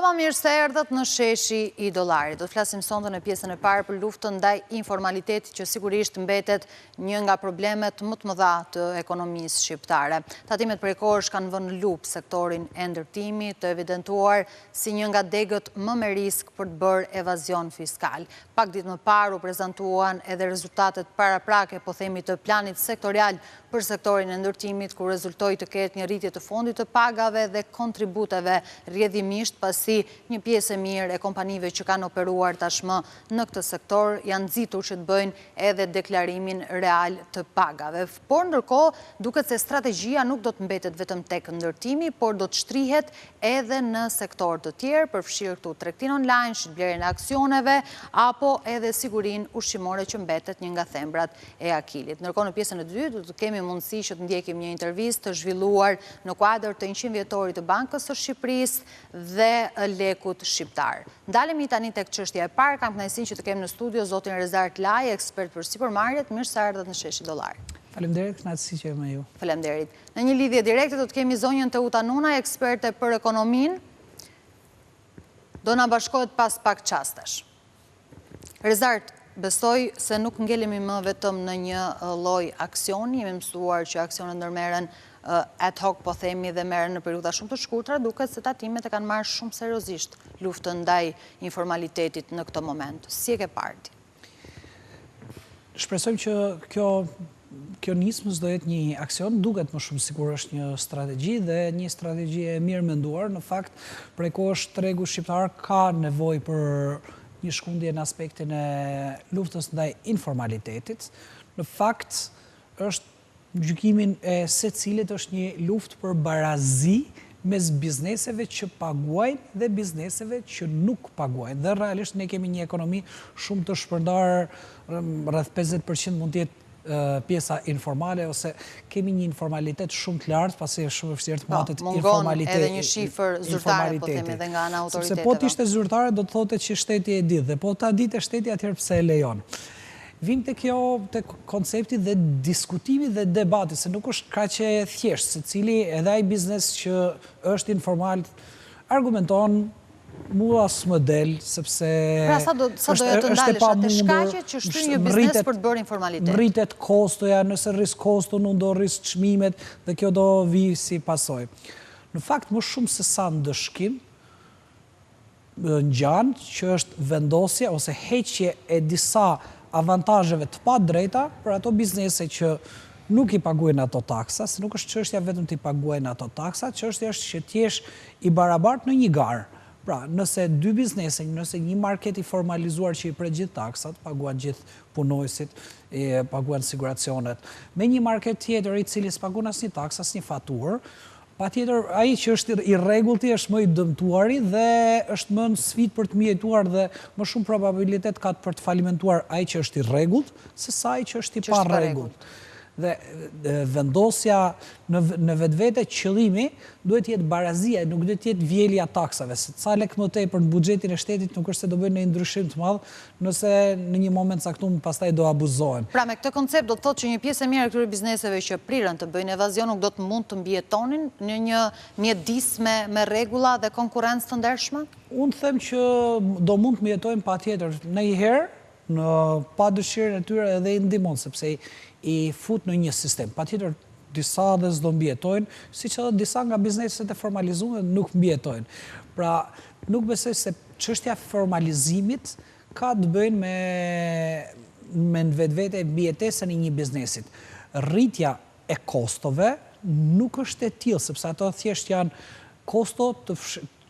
Mbrëma mirë se erdhët në sheshi i dollarit. Do të flasim sonte në pjesën e parë për luftën ndaj informalitetit, që sigurisht mbetet një nga problemet më të mëdha të ekonomisë shqiptare. Tatimet prej kohësh kanë vënë në lupë sektorin e ndërtimit, të evidentuar si një nga degët më me risk për të bërë evazion fiskal. Pak ditë më parë u prezantuan edhe rezultatet paraprake, po themi, të planit sektorial për sektorin e ndërtimit, ku rezultoi të ketë një rritje të fondit të pagave dhe kontributeve rrjedhimisht, pasi një pjesë e mirë e kompanive që kanë operuar tashmë në këtë sektor janë nxitur që të bëjnë edhe deklarimin real të pagave. Por ndërkohë, duket se strategjia nuk do të mbetet vetëm tek ndërtimi, por do të shtrihet edhe në sektor të tjerë, përfshirë këtu tregtinë online, shitblerjen e aksioneve, apo edhe sigurinë ushqimore që mbetet një nga thembrat e akilit. Ndërkohë, në pjesën e dytë do të kemi mundësi që të ndjekim një intervistë të zhvilluar në kuadër të 100 vjetorit të Bankës së Shqipërisë dhe lekut shqiptar. Ndalemi tani tek çështja e parë, kam kënaqësinë që të kem në studio zotin Rezart Laj, ekspert për sipërmarrjet. Mirë se erdhët në sheshi dollar. Faleminderit, kënaqësi që jam me ju. Faleminderit. Në një lidhje direkte do të kemi zonjën Teuta Nuna, eksperte për ekonominë. Do na bashkohet pas pak çastesh. Rezart, besoj se nuk ngelemi më vetëm në një lloj aksioni, jemi mësuar që aksionet ndërmerren ad hoc, po themi, dhe merren në periudha shumë të shkurtra, duket se tatimet e kanë marrë shumë seriozisht luftën ndaj informalitetit në këtë moment. Si e ke parë ti? Shpresojmë që kjo nismës do jetë një aksion, duket më shumë sikur është një strategji dhe një strategji e mirë menduar. Në fakt, prej kohësh tregu shqiptar ka nevojë për një shkundje në aspektin e luftës ndaj informalitetit. Në fakt, është gjykimin e secilit është një luftë për barazi mes bizneseve që paguajnë dhe bizneseve që nuk paguajnë. Dhe realisht ne kemi një ekonomi shumë të shpërndar, rreth 50% mund të jetë pjesa informale, ose kemi një informalitet shumë të lartë, pasi është shumë e vështirë të matet informaliteti. Mungon edhe një shifër zyrtare, po themi, dhe nga ana autoriteteve. Sepse po të ishte zyrtare, do të thotë që shteti e di, dhe po ta ditë shteti, atëherë pse e lejon. Vim të koncepti dhe diskutimi dhe debati, se nuk është kaq e thjeshtë, se cili edhe ai biznes që është informal argumenton, mua s'më del, sepse pra sa do të ndalesh atë shkaqe që shtyn një biznes për të bërë informalitet. Rritet kostoja, nëse rris koston, unë do rris çmimet dhe kjo do vi si pasojë. Në fakt, më shumë se sa ndëshkim, ngjan që është vendosja ose heqje e disa avantazheve të padrejta për ato biznese që nuk i paguajnë ato taksa, se nuk është çështja vetëm të i paguajnë ato taksa, çështja është që të jesh i barabartë në një garë. Pra, nëse dy biznese, nëse një market i formalizuar që i pret gjithë taksat, paguan gjithë punojësit, paguan siguracionet, me një market tjetër i cili s'paguan asnjë taksë, asnjë faturë, patjetër ai që është i rregullti është më i dëmtuari dhe është më në sfidë për të mjetuar dhe më shumë probabilitet ka për të falimentuar ai që është i rregullt sesa ai që është i pa rregullt. Dhe vendosja në vetvete, qëllimi duhet jetë barazia, nuk duhet jetë vjelja taksave, se ca lek më tepër në buxhetin e shtetit nuk është se do bëjnë një ndryshim të madh, nëse në një moment caktuar pastaj do abuzohen. Pra me këtë koncept do të thotë që një pjesë e mirë e këtyre bizneseve që prirën të bëjnë evazion nuk do të mund të mbijetonin në një mjedis me rregulla dhe konkurrencë të ndershme? Unë them që do mund të mbjetojnë patjetër, ndonjëherë në padëshirën e tyre edhe i ndihmon, sepse i fut në një sistem. Patjetër disa dhe s'do mbjetojnë, siç edhe disa nga bizneset e formalizuara nuk mbjetojnë. Pra, nuk besoj se çështja formalizimit ka të bëjnë me në vetvete mbjetesën e një biznesit. Rritja e kostove nuk është e tillë, sepse ato thjesht janë kosto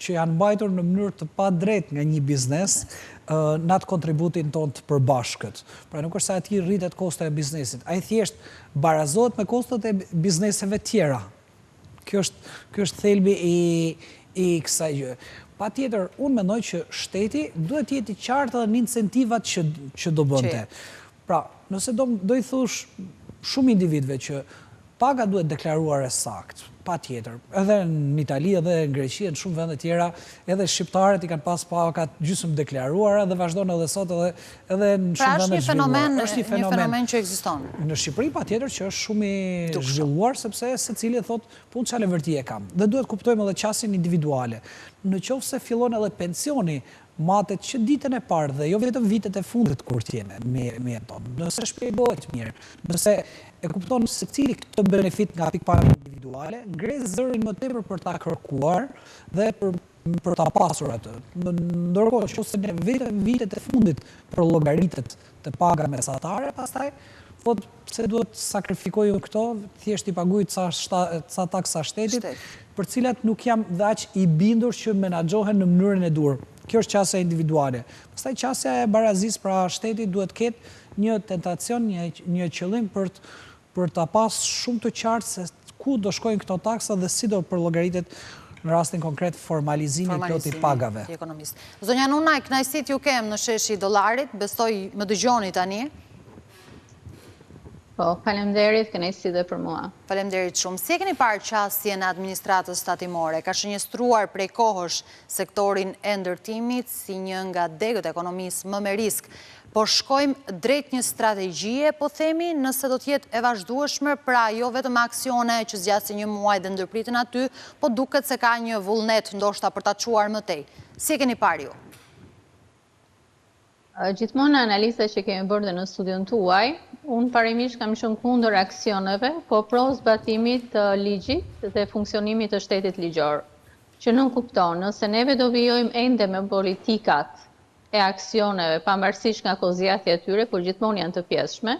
që janë mbajtur në mënyrë të padrejtë nga një biznes në atë kontributin tonë të përbashkët. Pra nuk është se aty rritet kosto e biznesit. Ai thjesht barazohet me kostot e bizneseve tjera. Kjo është thelbi i kësaj gjë. Patjetër, unë mendoj që shteti duhet jetë i qartë edhe në incentivat që do bënte. Pra, nëse do i thush shumë individëve që paga duhet deklaruar e saktë, Pa tjetër. Edhe në Itali, edhe në Greqi, në shumë vende tjera, edhe shqiptarët i kanë pas pakat gjysmë deklaruara dhe vazhdojnë edhe sot edhe në shumë vende zhvilluar. Është një fenomen që ekziston. Në Shqipëri pa tjetër që është shumë i zhvilluar, sepse se cili thot, punë çale vërti e kam. Dhe duhet kuptojmë edhe qasjen individuale. Në qoftë se fillon edhe pensioni, matet që ditën e parë dhe jo vetëm vitet e fundit kur t'jene me jeton. Nëse shpjegohet mirë, nëse e kupton se cili këtë benefit nga pikpamja individuale, ngre zërin më tepër për ta kërkuar dhe për ta pasur atë. Ndërkohë që ose ne vitet e fundit për llogaritet të paga mesatare, pastaj thot se duhet sakrifikojë këto, thjesht i paguaj ca taksa shtetit, për cilat nuk jam dhe aq i bindur që menaxhohen në mënyrën e dur. Kjo është qasja individuale. Pastaj qasja e barazisë pra shteti duhet ketë një tentacion, një qëllim për ta pas shumë të qartë se ku do shkojnë këto taksa dhe si do përllogaritet në rastin konkret formalizimi plot i pagave. Zonja Nunaj, kënaqësitë ju kem në sheshi i dollarit, besoj më dëgjoni tani. Po, faleminderit, kënaqësi dhe për mua. Faleminderit shumë. Si e keni parë qasjen e administratës tatimore? Ka shënjestruar prej kohësh sektorin e ndërtimit si një nga degët e ekonomisë më me risk. Po shkojmë drejt një strategjie, po themi, nëse do t'jetë e vazhdueshme, pra jo vetëm aksione që zgjasë një muaj dhe ndërpritën aty, po duket se ka një vullnet ndoshta për ta çuar më tej. Si e keni parë ju? Gjithmonë analiza që kemi bërë dhe në studion tuaj, unë parimisht kam qenë kundër aksioneve, po pro zbatimit të ligjit dhe funksionimit të shtetit ligjor. Që nuk kupton, nëse neve do vijojmë ende me politikat e aksioneve, pavarësisht nga kozjatja e tyre, por gjithmonë janë të pjeshme,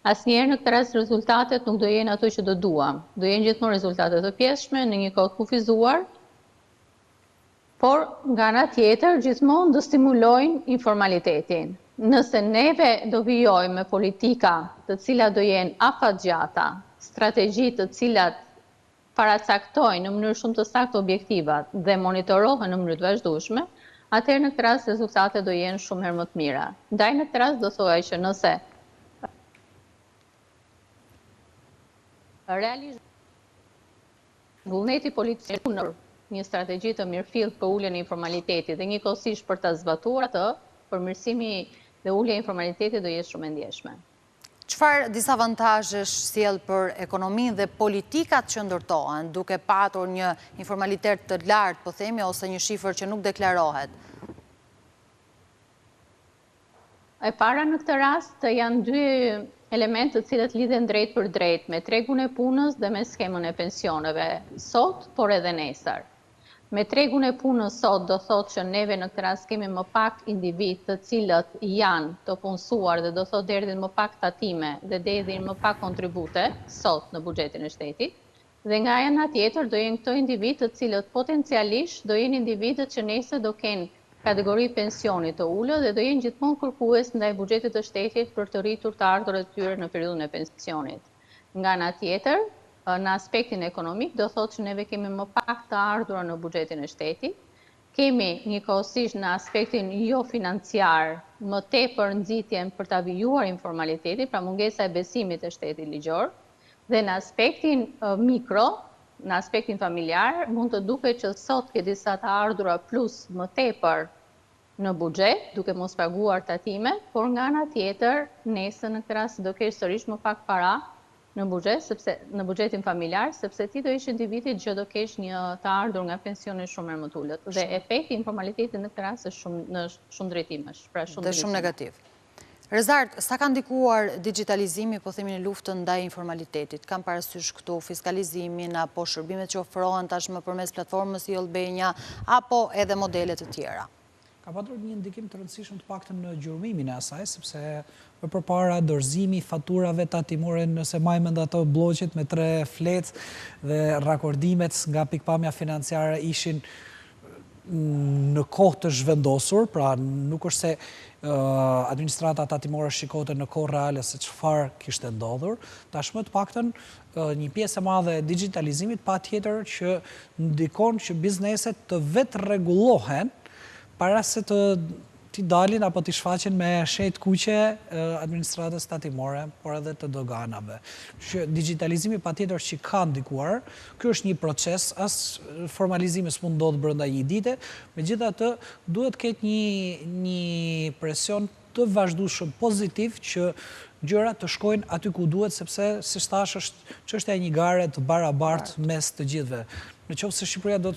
asnjëherë në këtë rast rezultatet nuk do jenë ato që do duam. Do jenë gjithmonë rezultate të pjeshme në një kohë të kufizuar, por nga ana tjetër gjithmonë do stimulojnë informalitetin. Nëse neve do vijojmë me politika të cilat do jenë afatgjata, strategji të cilat paracaktojnë në mënyrë shumë të saktë objektivat dhe monitorohen në mënyrë të vazhdueshme, atëherë në këtë rast rezultatet do jenë shumë herë më të mira. Ndaj në këtë rast do thoya që nëse realizojmë vullneti politik në një strategji të mirëfillt për uljen e informalitetit dhe njëkohësisht për ta zbatuar atë, përmirësimi dhe ulja e informalitetit do jetë shumë e ndjeshme. Çfarë disavantazhesh sjell për ekonominë dhe politikat që ndërtohen, duke patur një informalitet të lartë, po themi, ose një shifër që nuk deklarohet? E para në këtë rast janë dy elementë të cilët lidhen drejt për drejt me tregun e punës dhe me skemën e pensioneve, sot, por edhe nesër. Me tregun e punës sot do thotë që neve në këtë rast kemi më pak individ të cilët janë të punësuar dhe do thotë derdhin më pak tatime dhe derdhin më pak kontribute sot në buxhetin e shtetit. Dhe nga ana tjetër do jenë këto individ të cilët potencialisht do jenë individët që nesër do kenë kategori pensionit të ulët dhe do jenë gjithmonë kërkues ndaj buxhetit të shtetit për të rritur të ardhurat e tyre në periudhën e pensionit. Nga ana tjetër, në aspektin ekonomik, do thotë që neve kemi më pak të ardhura në buxhetin e shtetit, kemi njëkohësisht në aspektin jo financiar më tepër nxitjen për ta vijuar informalitetin, pra mungesa e besimit të shtetit ligjor, dhe në aspektin mikro, në aspektin familjar, mund të duket që sot ke disa të ardhura plus më tepër në buxhet, duke mos paguar tatime, por nga ana tjetër, nesër në këtë rast do kesh sërish më pak para në buxhet, sepse në buxhetin familjar, sepse ti do ish individi që do kesh një të ardhur nga pensioni shumë herë më të ulët. Dhe efekti i informalitetit në këtë rast është shumë drejtimesh, pra shumë negativ. Rezart, sa ka ndikuar digitalizimi, po themi, në luftën ndaj informalitetit? Kam parasysh këtu fiskalizimin apo shërbimet që ofrohen tashmë përmes platformës Jolbenja apo edhe modele të tjera? Ka patur një ndikim të rëndësishëm të paktën në gjurmimin e asaj, sepse përpara dorëzimi faturave tatimore, nëse majmend ato bloqet me 3 fletë dhe rakordimet nga pikpamja financiare ishin në kohë të zhvendosur, pra nuk është se administrata tatimore shikote në kohë reale se çfarë kishte ndodhur, tashmë të paktën një pjesë e madhe e digitalizimit patjetër që ndikon që bizneset të vetë rregullohen para se të ti dalin apo ti shfaqen me shet kuqe administratës tatimore, por edhe të doganave. Digitalizimi patjetër që ka ndikuar, ky është një proces, as formalizimi s'mund ndodh brenda një dite, megjithatë duhet ketë një presion të vazhdueshëm pozitiv që gjërat të shkojnë aty ku duhet, sepse si thash është çështja e një gare të barabartë mes të gjithëve. Në qoftë se Shqipëria do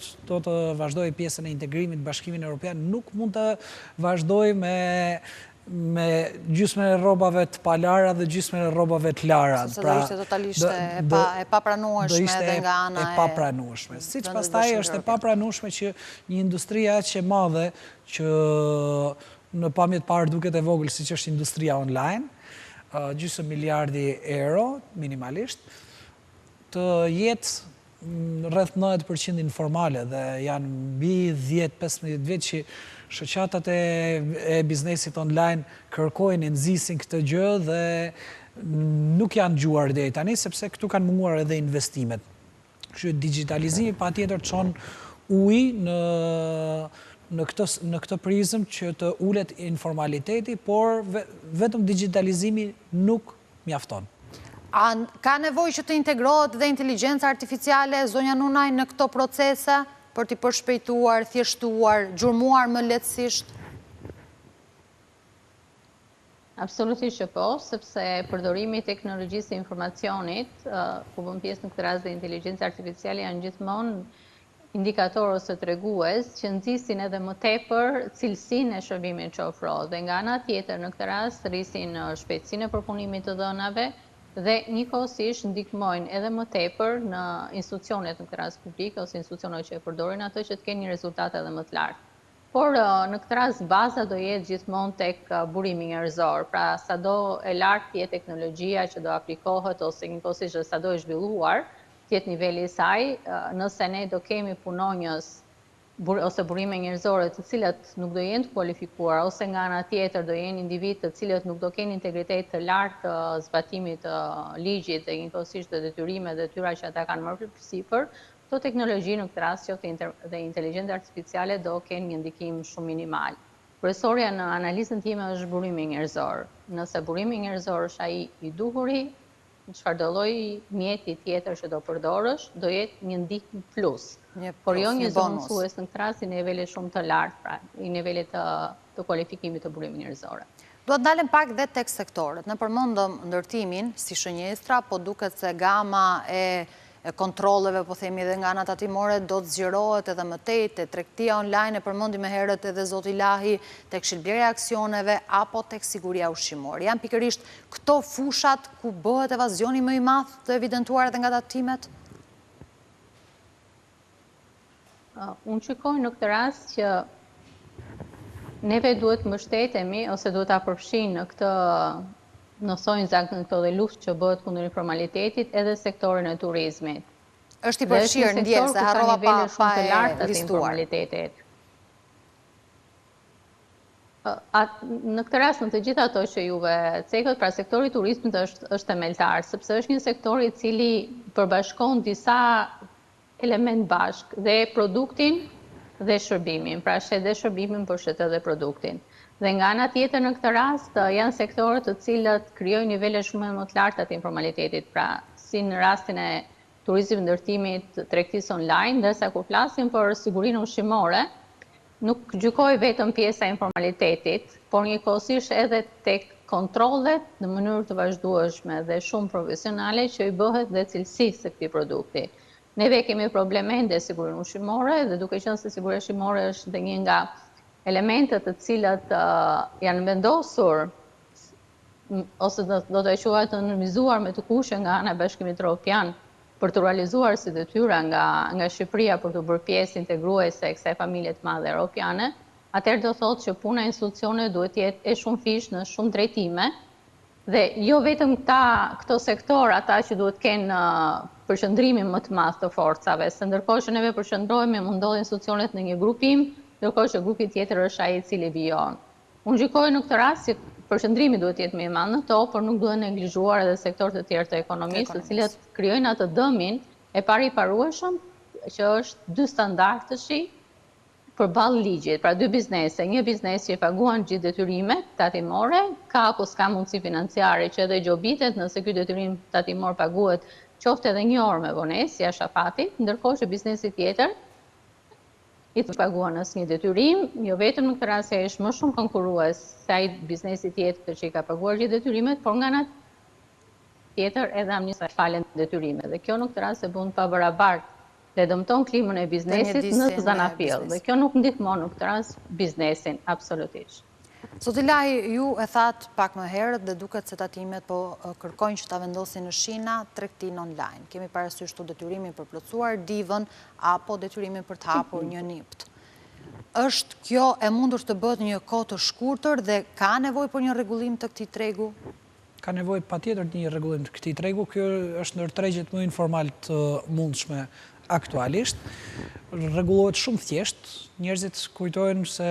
të vazhdojë pjesën e integrimit në Bashkimin Evropian, nuk mund të vazhdojë me gjysmën e rrobave të palara dhe gjysmën e rrobave të lara. Se do ishte totalisht e papranueshme edhe nga ana e papranueshme. Siç pastaj është e papranueshme që një industri aq e madhe që në pamje të parë duket e vogël siç është industria online, gjysmë miliardi euro minimalisht, të jetë rreth 90% informale dhe janë mbi 10-15 vjet që shoqatat e biznesit online kërkojnë, nxisin këtë gjë dhe nuk janë dëgjuar deri tani sepse këtu kanë munguar edhe investimet. Kështu digitalizimi patjetër çon ujë në këtë prizëm që të ulet informaliteti, por vetëm digitalizimi nuk mjafton. A ka nevojë që të integrohet dhe inteligjenca artificiale, zonja Nunaj, në këto procese për t'i përshpejtuar, thjeshtuar, gjurmuar më lehtësisht? Absolutisht që po, sepse përdorimi i teknologjisë e informacionit, ku bën pjesë në këtë rast dhe inteligjenca artificiale, janë gjithmonë indikator ose tregues që nxisin edhe më tepër cilësinë e shërbimit që ofrohet. Dhe nga ana tjetër, në këtë rast rrisin shpejtësinë e përpunimit të dhënave dhe njëkohësisht ndikmojnë edhe më tepër në institucionet, në këtë rast publike ose institucionet që e përdorin atë, që të kenë një rezultat edhe më të lartë. Por në këtë rast baza do jetë gjithmonë tek burimi njerëzor. Pra sado e lartë jetë teknologjia që do aplikohet ose njëkohësisht sado e zhvilluar, tjetë niveli i saj, nëse ne do kemi punonjës ose burime njerëzore të cilat nuk do jenë të kualifikuar, ose nga ana tjetër do jenë individ të cilët nuk do kenë integritet të lartë të zbatimit të ligjit dhe njëkohësisht të detyrimet dhe detyra që ata kanë marrë përsipër, këto teknologji në këtë rast dhe inteligjenca artificiale do kenë një ndikim shumë minimal. Kryesorja në analizën time është burimi njerëzor. Nëse burimi njerëzor është ai i duhuri, çfarëdo lloj mjeti tjetër që do përdorësh, do jetë një ndihmë plus. Por jo një zonësues në këtë rast i nivelit shumë të lartë, pra i nivelit të kualifikimit të burimit njerëzor. Duhet ndalem pak dhe tek sektorët. Ne përmendëm ndërtimin si shënjestra, po duket se gama e kontrolleve, po themi edhe nga ana tatimore, do të zgjerohet edhe më tej te tregtia online, e përmendi më herët edhe zoti Lahi, tek shitblerja e aksioneve apo tek siguria ushqimore. Janë pikërisht këto fushat ku bëhet evazioni më i madh të evidentuar edhe nga tatimet? Unë shikoj në këtë rast që neve duhet mbështetemi ose duhet ta përfshijnë në këtë nësojnë në këto dhe luftë që bëhet kundër informalitetit edhe sektorin e turizmit. Është i përfshirë në ndjerë, se harrova pa e listuar. Në këtë rast, në të gjitha ato që juve cekët, pra sektori turizmit është themeltar, sepse është një sektor i cili përbashkon disa element bashk, dhe produktin dhe shërbimin, pra shet dhe shërbimin për shet edhe produktin. Dhe nga ana tjetër në këtë rast janë sektorët të cilët krijojnë nivele shumë më të larta të informalitetit, pra si në rastin e turizmit, ndërtimit, tregtisë online, ndërsa kur flasim për sigurinë ushqimore, nuk gjykoj vetëm pjesa e informalitetit, por njëkohësisht edhe tek kontrollet në mënyrë të vazhdueshme dhe shumë profesionale që i bëhet dhe cilësisë së këtij produkti. Neve kemi probleme dhe sigurinë ushqimore dhe duke qenë se siguria ushqimore është dhe një nga elementet të cilat janë vendosur ose do të quajë të normizuar me të kushte nga ana e Bashkimit Evropian për të realizuar si detyra nga Shqipëria për të bërë pjesë integruese e kësaj familje të madhe europiane, atëherë do thotë që puna e institucioneve duhet të jetë e shumë fish në shumë drejtime dhe jo vetëm këto sektor ata që duhet kenë përqendrimin më të madh të forcave, se ndërkohë që neve përqendrohemi mund ndodhin institucionet në një grupim, ndërkohë që grupi tjetër është ai i cili vijon. Unë gjykoj në këtë rast që përqendrimi duhet të jetë më i madh në to, por nuk duhet neglizhuar edhe sektorët e tjerë të ekonomisë, të cilët krijojnë atë dëmin e pariparueshëm që është dy standardeshi përballë ligjit, pra dy biznese, një biznes që paguan gjithë detyrimet tatimore, ka apo s'ka mundësi financiare që edhe gjobitet nëse ky detyrim tatimor paguhet qoftë edhe një orë me vonesë, jashtë afatit, ndërkohë që biznesi tjetër i të paguan asnjë detyrim, jo vetëm në këtë rast është më shumë konkurrues se ai biznesi tjetër që i ka paguar gjithë detyrimet, por nga ana tjetër edhe amnistia falen detyrimet. Dhe kjo në këtë rast e bën pa barabartë dhe dëmton klimën e biznesit në zanafill. Dhe kjo nuk ndihmon në këtë rast biznesin, absolutisht. Zoti Lahi, ju e thatë pak më herët dhe duket se tatimet po kërkojnë që ta vendosin në shina tregtinë online. Kemi parasysh të detyrimin për plotësuar divën apo detyrimin për të hapur një nipt. Është kjo e mundur të bëhet një kohë të shkurtër dhe ka nevojë për një rregullim të këtij tregu? Ka nevojë patjetër një rregullim të këtij tregu. Kjo është ndër tregjet më informal të mundshme aktualisht. Rregullohet shumë thjesht. Njerëzit kujtojnë se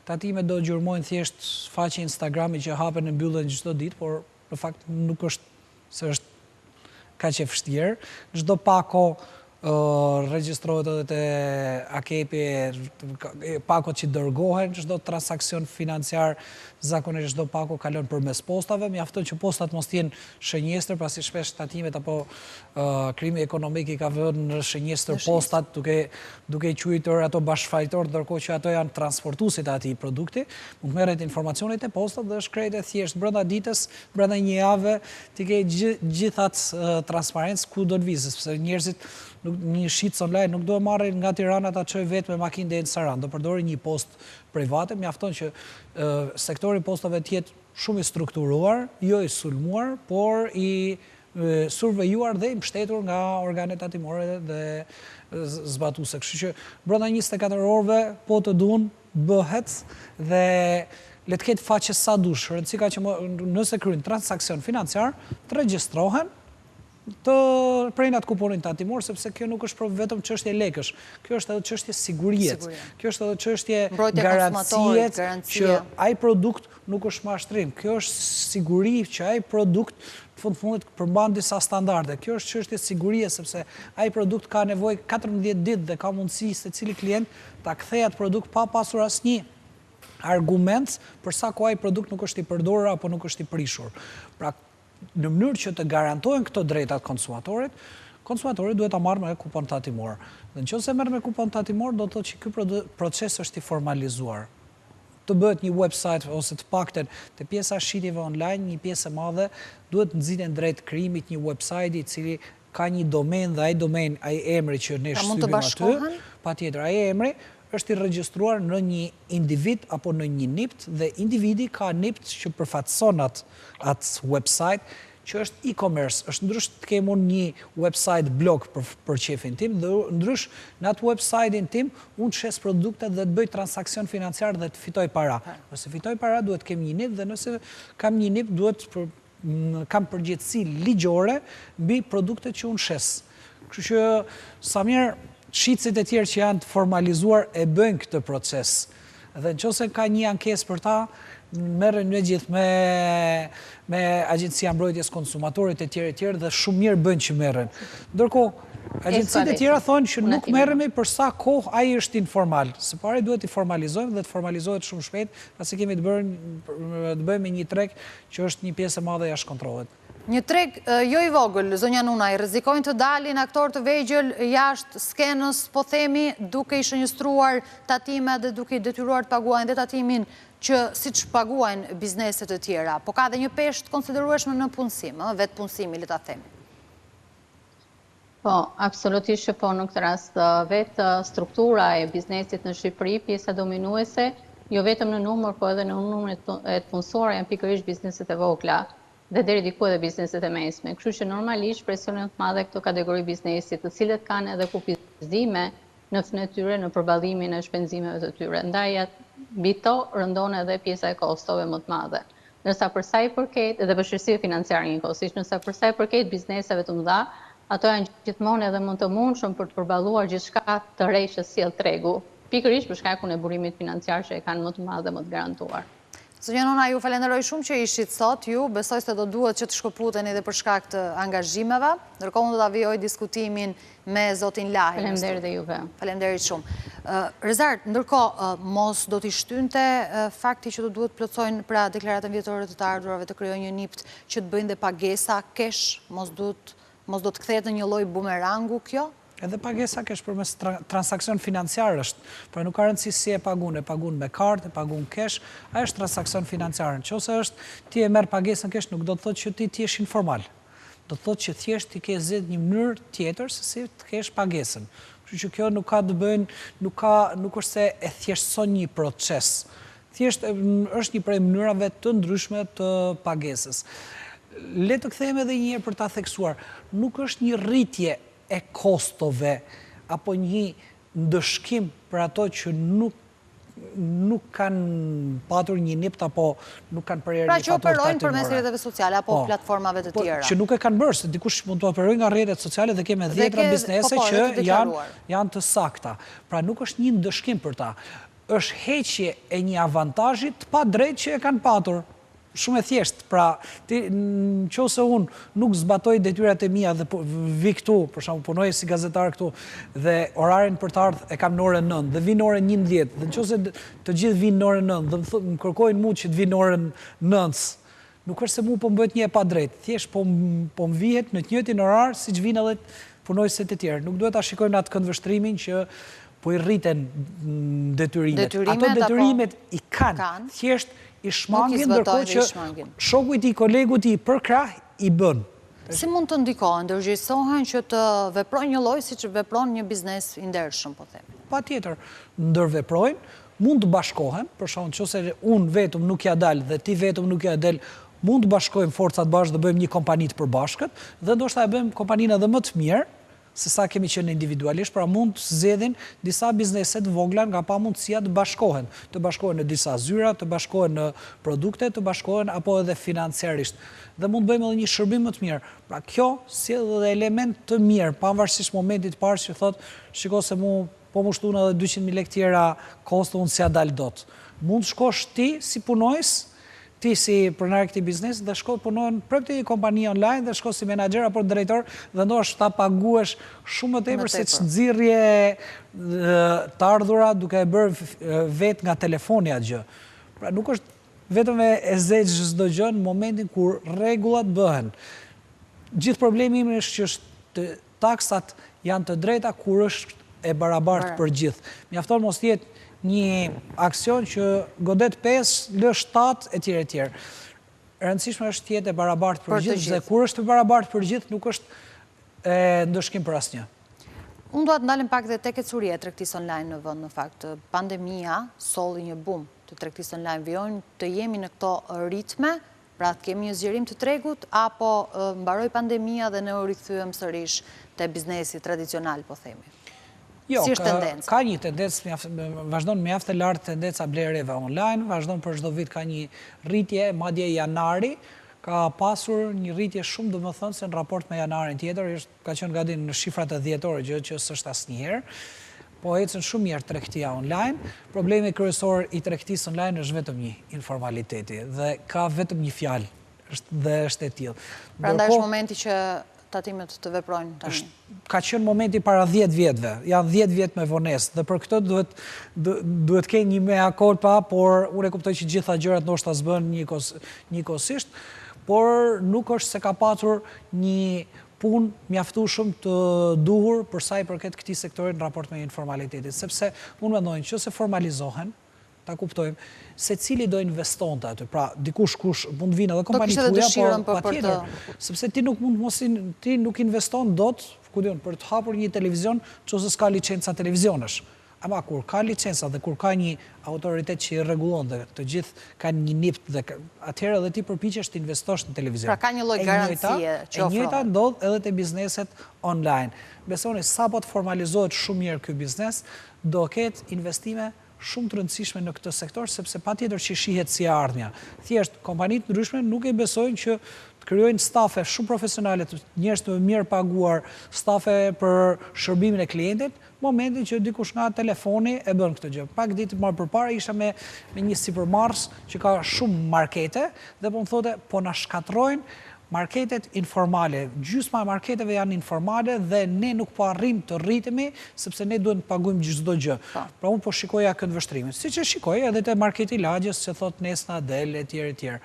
tatimet do gjurmojnë thjesht faqe Instagrami që hapen e mbyllen çdo ditë, por në fakt nuk është se është kaq e vështirë. Çdo pako regjistrohet edhe te AKP, pakot që dërgohen, çdo transakcion financiar zakonisht çdo pako kalon përmes postave, mjafton që postat mos jenë shënjestër, pasi shpesh tatimet apo krimi ekonomik i ka vënë në shënjestër postat duke quajtur ato bashkëfaqtor, ndërkohë që ato janë transportuesit e atij produkti. Mund merret informacionet e postat dhe shkrehet thjesht brenda ditës, brenda një jave, ti ke gjithat transparencë ku do të vizë, sepse njerëzit një shitës online nuk do e marrin nga Tirana ta çojë vetë me makinë deri në Saran, do përdorin një post private, mjafton që sektori postave të jetë shumë i strukturuar, jo i sulmuar, por i survejuar dhe i mbështetur nga organet tatimore dhe zbatuese. Kështu që brenda 24 orëve po të duan bëhet dhe le të ketë faqe sa dush. Rëndësi ka që nëse kryejnë transakcion financiar, të regjistrohen, të prejnë atë kuponin tatimor, sepse kjo nuk është vetëm çështje lekësh. Kjo është edhe çështje sigurie. Kjo është edhe çështje garancie që ai produkt nuk është mashtrim. Kjo është siguri që ai produkt në fundit përmban disa standarde. Kjo është çështje sigurie, sepse ai produkt ka nevojë 14 ditë dhe ka mundësi secili klient ta kthejë atë produkt pa pasur asnjë argument për sa kohë ai produkt nuk është i përdorur apo nuk është i prishur. Pra, në mënyrë që të garantohen këto drejtat konsumatorit, konsumatori duhet ta marrë me kupon tatimor. Dhe nëse merr me kupon tatimor, do të thotë që ky proces është i formalizuar. Të bëhet një website ose të paktën te pjesa shitjeve online, një pjesë e madhe duhet nxiten drejt krijimit një website i cili ka një domen dhe ai domen, ai emri që ne shtypim aty, patjetër ai emri është i regjistruar në një individ apo në një nipt dhe individi ka nipt që përfaqëson atë website që është e-commerce. Është ndrysh të kem unë një website blog për qefin tim dhe ndrysh në atë website-in tim unë shes produktet dhe të bëj transakcion financiar dhe të fitoj para. Nëse fitoj para duhet kem një nipt dhe nëse kam një nipt duhet kam përgjegjësi ligjore mbi produktet që unë shes. Kështu që sa mirë shitësit e tjerë që janë të formalizuar e bëjnë këtë proces. Dhe nëse ka një ankesë për ta, merren me gjithë me Agjencia Mbrojtjes Konsumatorit e tjerë dhe shumë mirë bëjnë që merren. Ndërkohë, agjencitë e tjera thonë që nuk merremi për sa kohë ai është informal. Së pari duhet i formalizojmë dhe të formalizohet shumë shpejt, pasi kemi të bëjmë një treg që është një pjesë e madhe jashtë kontrollit. Një treg jo i vogël, zonja Nunaj, rrezikojnë të dalin aktor të vegjël jashtë skenës, po themi, duke i shënjestruar tatimet dhe duke i detyruar të paguajnë dhe tatimin që siç paguajnë bizneset e tjera. Po ka dhe një peshë të konsiderueshme në punësim, vetë punësimi, le ta themi. Po, absolutisht që po në këtë rast vetë struktura e biznesit në Shqipëri, pjesa dominuese, jo vetëm në numër, po edhe në numër e të punësore janë pikërisht bizneset e vogla dhe deri diku edhe bizneset e mesme. Kështu që normalisht presionet të madhe këto kategori biznesit, të cilët kanë edhe kufizime në fytyre në përballimin e shpenzimeve të tyre. Ndaj mbi to rëndon edhe pjesa e kostove më të madhe. Ndërsa për sa i përket edhe vështirësia financiare njëkohësisht, ndërsa për sa i përket bizneseve të mëdha, ato janë gjithmonë edhe më të mundshëm për të përballuar gjithçka të re që sjell tregu, pikërisht për shkakun e burimit financiar që e kanë më të madh dhe më të garantuar. Zonja Nona, ju falenderoj shumë që ishit sot, ju besoj se do duhet që të shkëputeni dhe për shkak të angazhimeve, ndërkohë unë do ta vijoj diskutimin me zotin Lahi. Faleminderit dhe juve. Faleminderit shumë. Rezart, ndërkohë mos do t'i shtynte fakti që do duhet plotësojnë pra deklaratën vjetore të ardhurave të krijojnë një NIPT që të bëjnë dhe pagesa kesh, mos do të kthehet në një lloj bumerangu kjo? Edhe pagesa kesh përmes transakcion financiar është, por nuk ka rëndësi si e pagun me kartë, e pagun kesh, a është transakcion financiar. Nëse është ti e merr pagesën kesh, nuk do të thotë që ti jesh informal. Do të thotë që thjesht ti ke zgjedhur një mënyrë tjetër se si të kesh pagesën. Kështu që kjo nuk ka të bëjë, nuk është se e thjeshtëson një proces. Thjesht është një prej mënyrave të ndryshme të pagesës. Le të kthehemi edhe një herë për ta theksuar, nuk është një rritje e kostove, apo një ndëshkim për ato që nuk kanë patur një NIPT, apo nuk kanë përjerë një faturë tatimore. Pra që operojnë përmes rrjeteve sociale, apo platformave të tjera. Që nuk e kanë bërë, se dikush mund të operojnë nga rrjetet sociale dhe keme 10 biznese që janë të sakta. Pra nuk është një ndëshkim për ta. Është heqje e një avantazhi të pa drejt që e kanë patur. Shumë e thjesht, pra, nëse unë nuk zbatoj detyrat e mia dhe vi këtu, për shembull punoj si gazetar këtu, dhe orarin për të ardhur e kam në orën 9 dhe vi në orën 11, dhe nëse të gjithë vinë në orën 9 dhe më kërkojnë mua që të vi në orën 9, nuk është se mua po më bëhet një e padrejtë, thjesht po më vihet në të njëjtin orar siç vinë edhe punojësit e tjerë. Nuk duhet ta shikojmë atë këndvështrimin që po i rriten detyrimet. Ato detyrimet i kanë, thjesht i shmangin, ndërkohë që shoku i tij, kolegu i tij për krah i bën. Si mund të ndikohen, ndërgjegjësohen që të veprojnë një lloj siç vepron një biznes i ndershëm, po them? Patjetër, ndërveprojnë, mund të bashkohen, për shkak nëse unë vetëm nuk ja dal dhe ti vetëm nuk ja del, mund të bashkojmë forcat bashkë dhe bëjmë një kompani të përbashkët dhe ndoshta e bëjmë kompaninë edhe më të mirë se sa kemi qenë individualisht, pra mund të zgjedhin disa biznese të vogla nga pamundësia të bashkohen në disa zyra, të bashkohen në produkte, të bashkohen apo edhe financiarisht. Dhe mund të bëjmë edhe një shërbim më të mirë. Pra kjo sjell edhe element të mirë, pavarësisht momentit parë që thotë, shiko se po më shtuan edhe 200.000 lekë tjera kosto, unë s'ja dal dot. Mund të shkosh ti si punojës, ti si pronar këtij biznesi dhe shko punojnë për këtë kompani online dhe shko si menaxher apo drejtor dhe ndoshta ta paguhesh shumë më tepër se nxirrje të ardhura duke e bërë vetë nga telefoni atë gjë. Pra nuk është vetëm e zgjedhësh çdo gjë në momentin kur rregullat bëhen. Gjithë problemi im është që taksat janë të drejta kur është e barabartë për gjithë. Mjafton mos jetë një aksion që godet 5, lë 7, etj. Rëndësishme është të jetë e barabartë për gjithë, dhe kur është e barabartë për gjithë, nuk është ndëshkim për asnjë. Unë dua të ndalem pak dhe tek ecuria e tregtisë online në vend. Në fakt, pandemia solli një boom të tregtisë online. Vijojnë të jemi në këto ritme, pra të kemi një zgjerim të tregut, apo mbaroi pandemia dhe ne u rikthyem sërish te biznesi tradicional, po themi. Jo, ka një tendencë, vazhdon mjaft e lartë tendenca blerjeve online, vazhdon për çdo vit ka një rritje, madje janari ka pasur një rritje shumë domethënëse në raport me janarin tjetër, ka qenë gati në shifrat e dhjetore, gjë që s'është asnjëherë. Po ecën shumë mirë tregtia online. Problemi kryesor i tregtisë online është vetëm një, informaliteti, dhe ka vetëm një fjalë, dhe është e tillë. Prandaj është momenti që tatimet të veprojnë tani. Ka qenë momenti para 10 vjetëve, janë 10 vjetë me vonesë, dhe për këtë duhet kenë një mea culpa, por unë e kuptoj që gjitha gjërat ndoshta s'bën njëkohësisht, por nuk është se ka patur një punë mjaftueshëm të duhur për sa i përket këtij sektori në raport me informalitetin, sepse unë mendoj që se formalizohen, ta kuptojmë, se cili do investonte aty. Pra, dikush kush mund vinë edhe kompani tuaja, por patjetër, sepse ti nuk investon dot, ku diun, për të hapur një televizion, nëse s'ka licenca televizionesh. Ama kur ka licenca dhe kur ka një autoritet që i rregullon dhe të gjithë kanë një NIPT dhe atëherë edhe ti përpiqesh të investosh në televizion. Pra ka një lloj garancie që ofron. E njëjta ndodh edhe te bizneset online. Besoni sapo të formalizohet shumë mirë ky biznes, do ketë investime shumë të rëndësishme në këtë sektor, sepse patjetër që shihet si ardhmja. Thjesht kompanitë ndryshme nuk e besojnë që të krijojnë stafe shumë profesionale, njerëz të mirë paguar, stafe për shërbimin e klientit, momentin që dikush nga telefoni e bën këtë gjë. Pak ditë më përpara isha me një supermarkes që ka shumë markete dhe po më thote, po na shkatrojnë marketet informale. Gjysma e marketeve janë informale dhe ne nuk po arrim të rritemi sepse ne duhet të paguajmë çdo gjë. Pra unë po shikoja këtë vështrimin. Siç e shikoj edhe te marketi Lagjës që thot Nesna Del etj.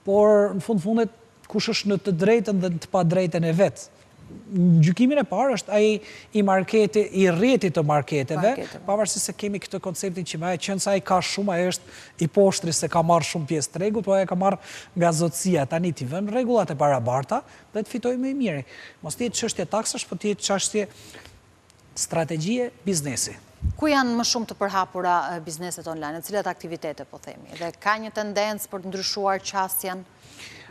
Por në fundit kush është në të drejtën dhe në të padrejtën e vet. Gjykimin e parë është ai i rrjetit të marketeve, pavarësisht se kemi këtë konceptin që më qenë sa ai ka shumë, ai është i poshtri se ka marrë shumë pjesë të rregullt, por ai ka marrë nga zotësia. Tani ti vën rregullat e barabarta dhe të fitojë më i miri. Mos të jetë çështje taksash, por të jetë çështje strategjie biznesi. Ku janë më shumë të përhapura bizneset online, në cilat aktivitete po themi, dhe ka një tendencë për të ndryshuar qasjen?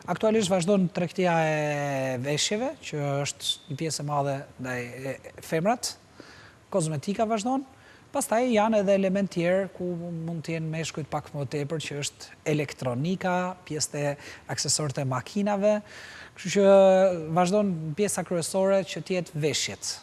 Aktualisht vazhdon tregtia e veshjeve, që është një pjesë e madhe ndaj femrat, kozmetika vazhdon, pastaj janë edhe element tjerë ku mund të jenë meshkujt pak më tepër, që është elektronika, pjesë e aksesorët e makinave, kështu që vazhdon pjesa kryesore që të jetë veshjet.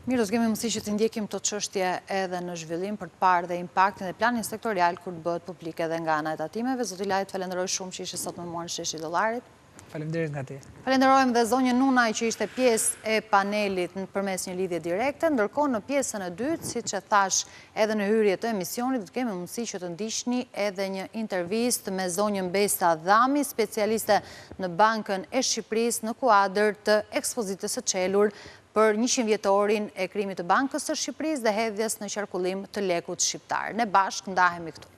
Mirë, do kemi mundësi që të ndjekim të çështje edhe në zhvillim për të parë dhe impaktin dhe planin sektorial kur të bëhet publik edhe nga ana e tatimeve. Zoti Lajt, falenderoj shumë që ishe sot me mua në Sheshi i Dollarit. Faleminderit nga ti. Falenderojmë dhe zonjën Nunaj që ishte pjesë e panelit përmes një lidhje direkte, ndërkohë në pjesën e dytë, siç e thash edhe në hyrje të emisionit, do të kemi mundësi që të ndiqni edhe një intervistë me zonjën Besa Dhami, specialiste në Bankën e Shqipërisë në kuadër të ekspozitës së çelur për 100 vjetorin e krimit të Bankës së Shqipërisë dhe hedhjes në qarkullim të lekut shqiptar. Ne bashkë ndahemi këtu.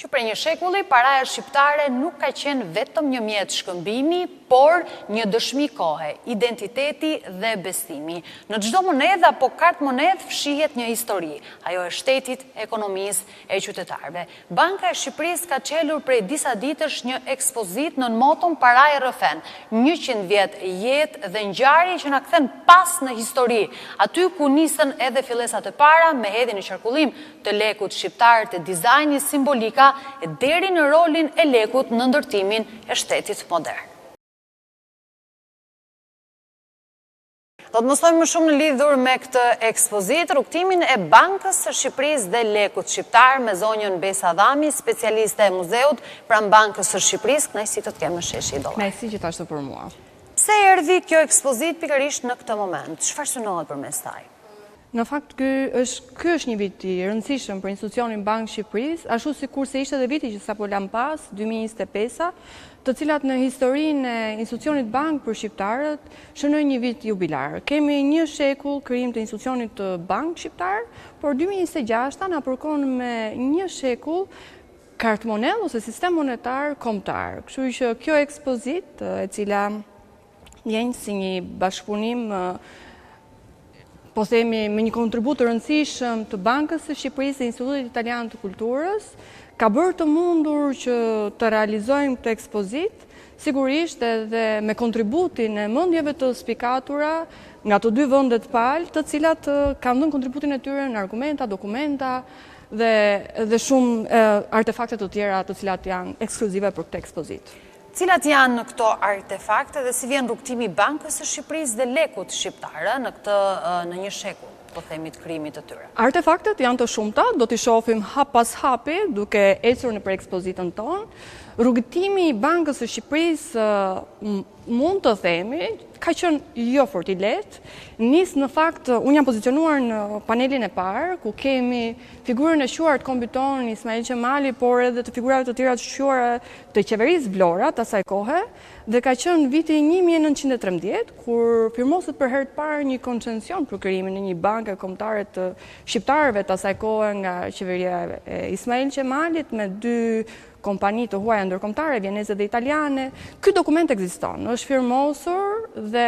Që për një shekulli, paraja shqiptare nuk ka qenë vetëm një mjet shkëmbimi, por një dëshmi kohe, identiteti dhe bestimi. Në çdo monedh apo kartë monedh fshihet një histori, ajo e shtetit, ekonomisë, e qytetarëve. Banka e Shqipërisë ka çelur prej disa ditësh një ekspozit në moton paraja rrëfen, 100 vjet jetë dhe ngjarje që na kthen pas në histori, aty ku nisën edhe fillesat e para me hedhjen në qarkullim të lekut shqiptar, të dizajnit simbolika e deri në rolin e lekut në ndërtimin e shtetit modern. Do të mësojmë më shumë në lidhur me këtë ekspozit, rrugtimin e Bankës së Shqipërisë dhe lekut shqiptar me zonjën Besa Dhami, specialiste e muzeut pranë Bankës së Shqipërisë. Kënaqësi të kemë në Sheshi i Dollarit. Kënaqësi gjithashtu për mua. Pse erdhi kjo ekspozit pikërisht në këtë moment? Çfarë synohet përmes saj? Në fakt, ky është një vit i rëndësishëm për institucionin Bankë Shqipërisë, ashtu sikurse ishte edhe viti që sapo lan pas, 2025, të cilat në historinë e institucionit bankë për shqiptarët shënojnë një vit jubilar. Kemi një shekull krijim të institucionit të bankë shqiptar, por 2026 na përkon me një shekull kartë monedh ose sistem monetar kombëtar. Kështu që kjo ekspozit, e cila vjen si një bashkëpunim po themi me një kontribut të rëndësishëm të Bankës së Shqipërisë dhe Institutit Italian të Kulturës, ka bërë të mundur që të realizojmë këtë ekspozit, sigurisht edhe me kontributin e mendjeve të spikatura nga të dy vendet palë, të cilat kanë dhënë kontributin e tyre në argumenta, dokumenta dhe shumë artefakte të tjera të cilat janë ekskluzive për këtë ekspozit. Cilat janë në këto artefakte dhe si vjen rrugtimi i Bankës së Shqipërisë dhe lekut shqiptar në një shekull, po themi, të krijimit të tyre? Artefaktet janë të shumta, do t'i shohim hap pas hapi duke ecur nëpër ekspozitën tonë. Rrugtimi i Bankës së Shqipërisë mund të themi ka qenë jo fort i lehtë. Nis në fakt, unë jam pozicionuar në panelin e parë, ku kemi figurën e quar të kombit tonë Ismail Qemali, por edhe të figurave të tjera të quara të qeverisë Vlora të asaj kohe, dhe ka qenë viti 1913, kur firmoset për herë të parë një koncesion për krijimin e një banke kombëtare të shqiptarëve të asaj kohe nga qeveria e Ismail Qemalit me dy kompani të huaja ndërkombëtare, vieneze dhe italiane. Ky dokument ekziston, është firmosur dhe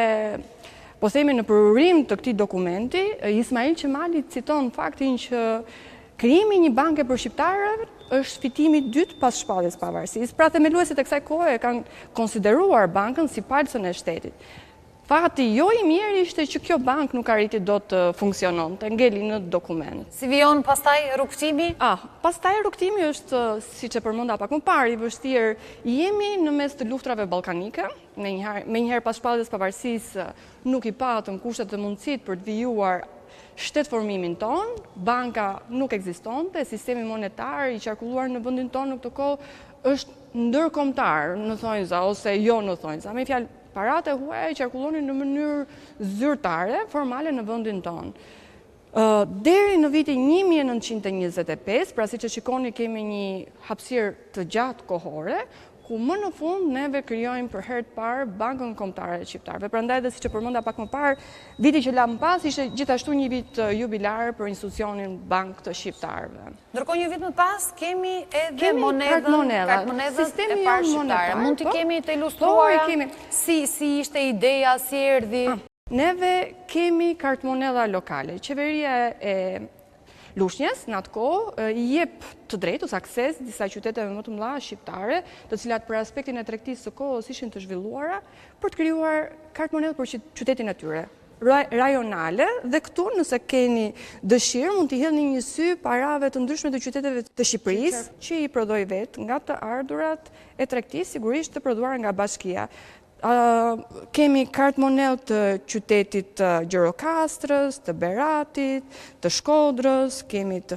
po themi në përurim të këtij dokumenti, Ismail Qemali citon faktin që krijimi i një banke për shqiptarët është fitimi i dytë pas shpalljes pavarësisë. Pra themeluesit e kësaj kohe e kanë konsideruar bankën si palcën e shtetit. Fakti jo i mirë ishte që kjo bank nuk arriti do të funksionon, të ngeli në dokument. Si vijon pastaj rrugtimi? Pastaj rrugtimi është, si që përmenda pak më parë, i vështirë. Jemi në mes të luftrave ballkanike, me njëherë pas shpalljes pavarësisë nuk i patëm kushtet dhe mundësit për të vijuar shtetformimin ton, banka nuk ekzistonte, sistemi monetar i qarkulluar në vendin ton në këtë kohë është ndërkombëtar në thonjza ose jo në thonjza. Me fjalë, paratë e huaja qarkullonin në mënyrë zyrtare, formale në vendin ton. Deri në vitin 1925, pra si që shikoni kemi një hapësirë të gjatë kohore, ku më në fund neve krijojmë për herë të parë Bankën Kombëtare të Shqiptarëve. Prandaj dhe siç e përmenda pak më parë, viti që la më pas ishte gjithashtu një vit jubilar për institucionin Bankë të Shqiptarëve. Ndërkohë një vit më pas kemi edhe kartmonedhën sistemi e parë shqiptare. Mund t'i kemi të ilustruara si ishte ideja, si erdhi? Neve kemi kartmonedha lokale. Qeveria e Lushnjës, në atë kohë, i jep të drejtë ose akses disa qyteteve më të mëdha shqiptare, të cilat për aspektin e tregtisë së kohës ishin të zhvilluara, për të krijuar kartmonedhë për qytetin e tyre, rajonale, dhe këtu nëse keni dëshirë mund t'i hedhni një sy parave të ndryshme të qyteteve të Shqipërisë, që i prodhoi vetë nga të ardhurat e tregtisë, sigurisht të prodhuara nga bashkia. Kemi kartmonedhë të qytetit të Gjirokastrës, të Beratit, të Shkodrës, kemi të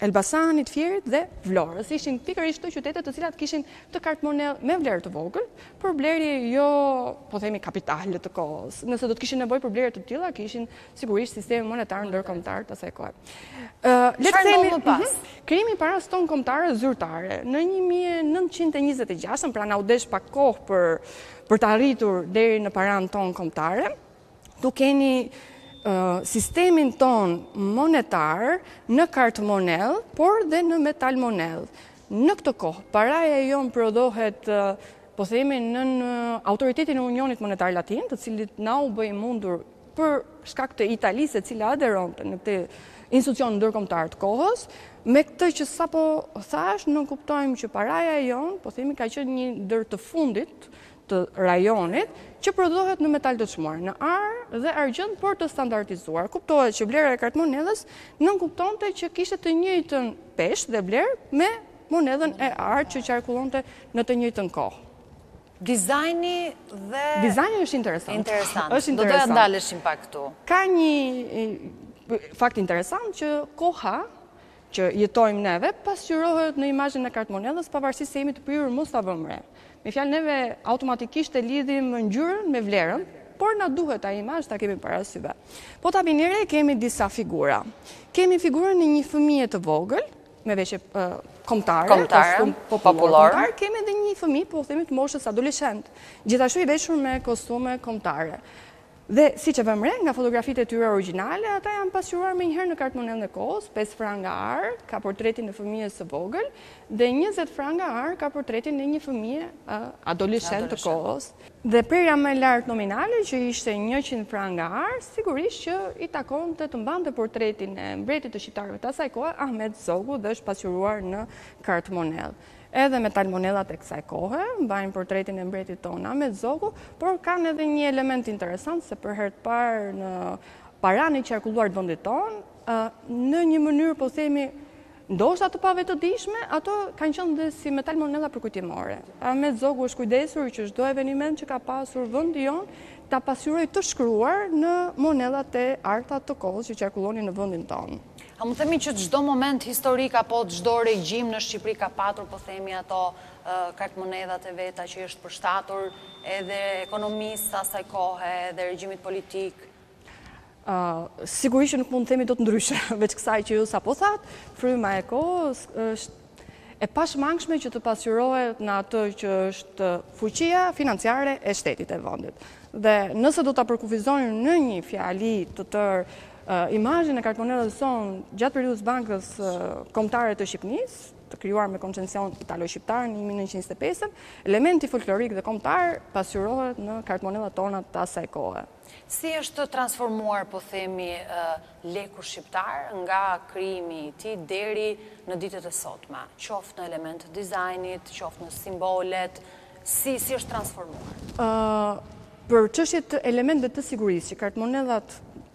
Elbasanit, Fierit dhe Vlorës. Ishin pikërisht të qytetet të cilat kishin të kartmonedhë me vlerë të vogël, për blerje jo, po themi, kapitale të kohës. Nëse do të kishin nevojë për blerje të tilla, kishin sigurisht sistemi monetar ndërkombëtar të asaj kohe. Çfarë ndodhi më pas? Krijimi i parës tonë kombëtare zyrtare në 1926, pra na u desh pak kohë për të arritur deri në paranë tonë kombëtare, tu keni sistemin ton monetar në kartmonedhë, por dhe në metal monedhë. Në këtë kohë, paraja jonë prodhohet, po themi, në autoritetin e Unionit Monetar Latin, të cilit na u bëj mundur për shkak të Italisë, e cila aderonte në këtë institucion ndërkombëtar të kohës. Me këtë që sapo thash, nuk kuptojmë që paraja jonë, po themi, ka qenë një ndër të fundit të rajonit, që prodhohet në metal të çmuar, në arë dhe argjend, por të standardizuar. Kuptohet që vlera e kartmonedhës nuk kuptonte që kishte të njëjtën peshë dhe vlerë me monedhën e arë që qarkullonte në të njëjtën kohë. Dizajni është interesant. Do doja ndaleshim pak këtu. Ka një fakt interesant që koha që jetojmë neve pasqyrohet në imazhin e kartmonedhës, pavarësisht se jemi të prirur mos ta vëmë re. Me fjalë, neve automatikisht e lidhim ngjyrën me vlerën, por na duhet ai imazh ta kemi para syve. Po ta vini re, kemi disa figura. Kemi figurën e një fëmije të vogël, me veshje kombëtare, kostum popullor. Kemi edhe një fëmijë, po themi, të moshës adoleshent, gjithashtu i veshur me kostume kombëtare. Dhe si që vëmre, nga fotografitë e tyre origjinale, ata janë pasqyruar me njëherë në kartmonedhën e kohës, 5 franga arë ka portretin e fëmijës së vogël, dhe 20 franga arë ka portretin e një fëmije adoleshent të kohës. Dhe prerja më e lartë nominale, që ishte 100 franga arë, sigurisht që i takonte të mbante portretin e mbretit të shqiptarëve të asaj kohe, Ahmet Zogu, dhe është pasqyruar në kartmonedhë. Edhe metal monedhat e kësaj kohe, mbajnë portretin e mbretit tonë Ahmet Zogu, por kanë edhe një element interesant, se për herë të parë në paranë i qarkulluar të vendit tonë, në një mënyrë, po themi, ndoshta të pavetëdijshme, ato kanë qenë dhe si metal monedha përkujtimore. Ahmet Zogu është kujdesur që çdo eveniment që ka pasur vendi jonë ta pasqyrojë të shkruar në monedhat e arta të kohës që qarkullonin në vendin tonë. A mund themi që çdo moment historik apo çdo regjim në Shqipëri ka patur, po themi, ato kartmonedhat e veta që është përshtatur edhe ekonomisë asaj kohe, edhe regjimit politik? Sigurisht që nuk mund të themi do të ndryshe, veç kësaj që ju sapo thatë, fryma e kohës është e pashmangshme që të pasqyrohet në atë që është fuqia financiare e shtetit e vendit. Dhe nëse do ta përkufizonin në një fjali të tërë imazhin e kartmonedhës sonë gjatë periudhës Bankës Kombëtare të Shqipërisë, të krijuar me koncesion italo-shqiptar në 1925, elementi folklorik dhe kombëtar pasqyrohet në kartmonedhat tona të asaj kohe. Si është transformuar, po themi, leku shqiptar nga krijimi i tij deri në ditët e sotme, qoftë në elementet dizajnit, qoftë në simbolet, si është transformuar? për çështjet të elementeve të sigurisë që kartmonedhat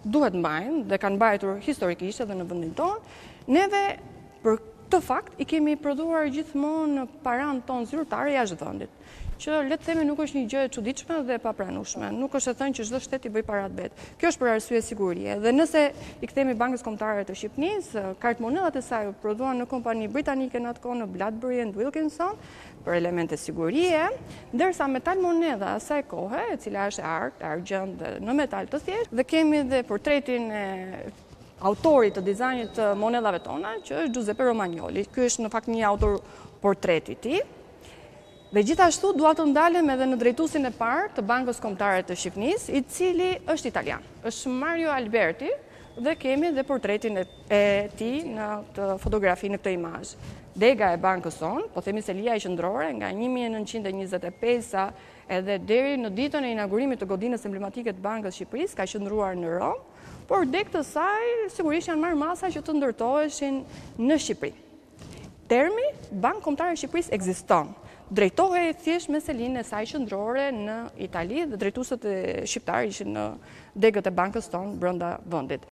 duhet mbajnë dhe kanë mbajtur historikisht edhe në vendin tonë, neve për këtë fakt i kemi prodhuar gjithmonë paranë tonë zyrtare jashtë vendit, që le të themi nuk është një gjë e çuditshme dhe e papranueshme. Nuk është e thënë që çdo shtet i bëj paratë vet. Kjo është për arsye sigurie. Dhe nëse i kthemi Bankës Kombëtare të Shqipërisë, kartmonedhat e saj u prodhuan në kompani britanike në atë kohë në Bladbury and Wilkinson për elemente sigurie, ndërsa metal monedha asaj kohe, e cila është argjend dhe në metal të thjeshtë, dhe kemi dhe portretin e autorit të dizajnit të monedhave tona, që është Giuseppe Romagnoli. Ky është në fakt një autor portreti i tij. Dhe gjithashtu dua të ndalem edhe në drejtuesin e parë të Bankës Kombëtare të Shqipërisë, i cili është italian. Është Mario Alberti dhe kemi dhe portretin e tij në këtë fotografi, në këtë imazh. Dega e bankës sonë, po themi se lija e qendrore nga 1925 edhe deri në ditën e inaugurimit të godinës emblematike të Bankës Shqipërisë ka qëndruar në Rom, por deg të saj sigurisht janë marrë masa që të ndërtoheshin në Shqipëri. Termi Bankë Kombëtare e Shqipërisë ekziston. Drejtohej thjesht me selinë e saj qendrore në Itali dhe drejtuesët e shqiptarë ishin në degët e bankës tonë brenda vendit.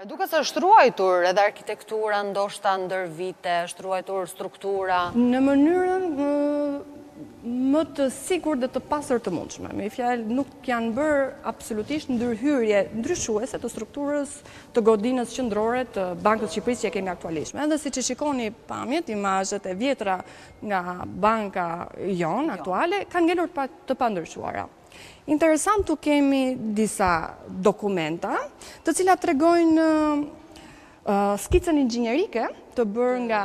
Duke se është ruajtur edhe arkitektura ndoshta ndër vite, është ruajtur struktura. Në mënyrën më të sigurt dhe të pastër të mundshme. Me fjalë, nuk janë bërë absolutisht ndërhyrje ndryshuese të strukturës të godinës qendrore të Bankës Shqipërisë që kemi aktualisht. Edhe siç e shikoni pamjet, imazhet e vjetra nga banka jonë aktuale kanë ngelur të pandryshuara. Interesant tu kemi disa dokumenta, të cilat tregojnë skicën inxhinierike të bërë nga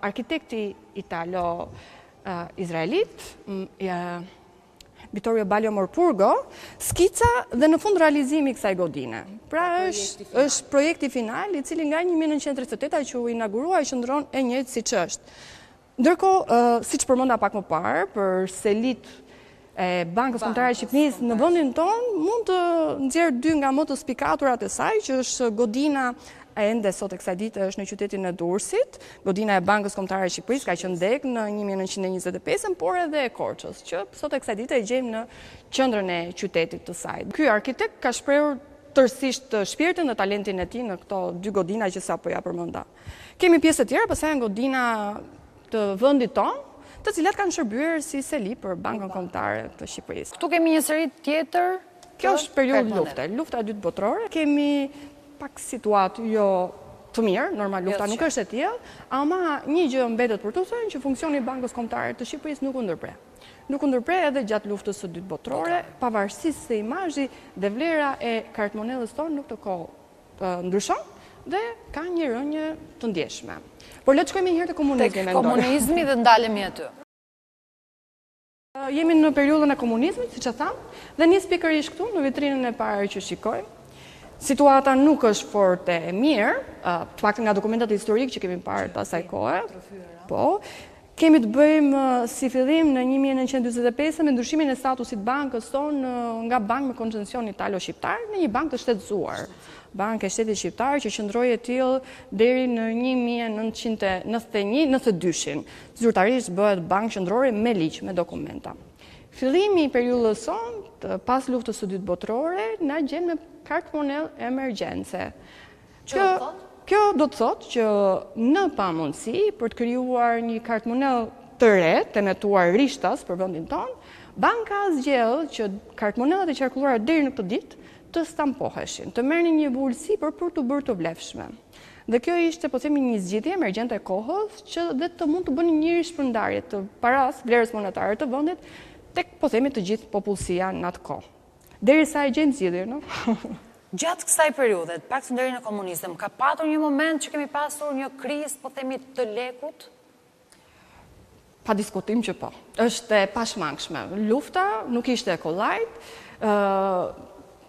arkitekti italo-izraelit, Vittorio Balio Morpurgo, skica dhe në fund realizimi kësaj godine. Pra është projekti final, i cili nga 1938 që u inaugurua i qëndron e njëjtë siç është. Ndërkohë, siç përmenda pak më parë, për selit e Bankës Kombëtare e Shqipërisë në vendin tonë, mund të nxjerr dy nga më të spikaturat e saj, që është godina ende sot e kësaj dite është në qytetin e Durrësit, godina e Bankës Kombëtare e Shqipërisë ka qenë deg në 1925, por edhe e Korçës, që sot e kësaj dite e gjejmë në qendrën e qytetit të saj. Ky arkitekt ka shprehur tërësisht shpirtin dhe talentin e tij në këto dy godina që sapo ja përmenda. Kemi pjesë të tjera, pastaj godina të vendit tonë, të cilat kanë shërbyer si seli për Bankën Kombëtare të Shqipërisë. Ktu kemi një seri tjetër. Kjo është periudhë lufte, lufta e dytë botërore. Kemi pak situatë jo të mirë, normal lufta nuk është e tillë, ama një gjë mbetet për të thënë që funksioni i Bankës Kombëtare të Shqipërisë nuk u ndërprer. Nuk u ndërprer edhe gjatë luftës së dytë botërore, pavarësisht se imazhi dhe vlera e kartmonedhës tonë në këtë kohë ndryshon dhe ka një rënje të ndjeshme. Por le të shkojmë një herë te komunizmi. Tek komunizmi dhe ndalemi aty. Jemi në periudhën e komunizmit, siç e tham, dhe nis pikërisht këtu në vitrinën e parë që shikojmë. Situata nuk është fort e mirë, të paktën nga dokumentat historik që kemi parë të asaj kohe. Po, kemi të bëjmë si fillim në 1945 me ndryshimin e statusit bankës tonë nga bankë me koncesion italo-shqiptar në një bankë të shtetëzuar. Bankë e Shtetit Shqiptar që qëndroi e tillë deri në 1991-92. Zyrtarisht bëhet bankë qendrore me ligj, me dokumenta. Fillimi i periudhës sonë, pas luftës së dytë botërore, na gjen me kartmonedhë emergjence. Kjo do të thotë që në pamundësi për të krijuar një kartmonedhë të re, temetuar rishtas për vendin tonë, banka zgjedh që kartmonedhat e qarkulluara deri në këtë ditë të stampoheshin, të merrnin një bullësi për të bërë të vlefshme. Dhe kjo ishte, po themi, një zgjidhje emergjente e kohës që dhe të mund të bëni një rishpërndarje të paras, vlerës monetare të vendit tek, po themi, të gjithë popullsia në atë kohë. Derisa e gjejmë zgjidhjen, no? Gjatë kësaj periudhe, paktën deri në komunizëm, ka patur një moment që kemi pasur një krizë, po themi, të lekut? Pa diskutim që po. Është e pashmangshme. Lufta nuk ishte e kollajt.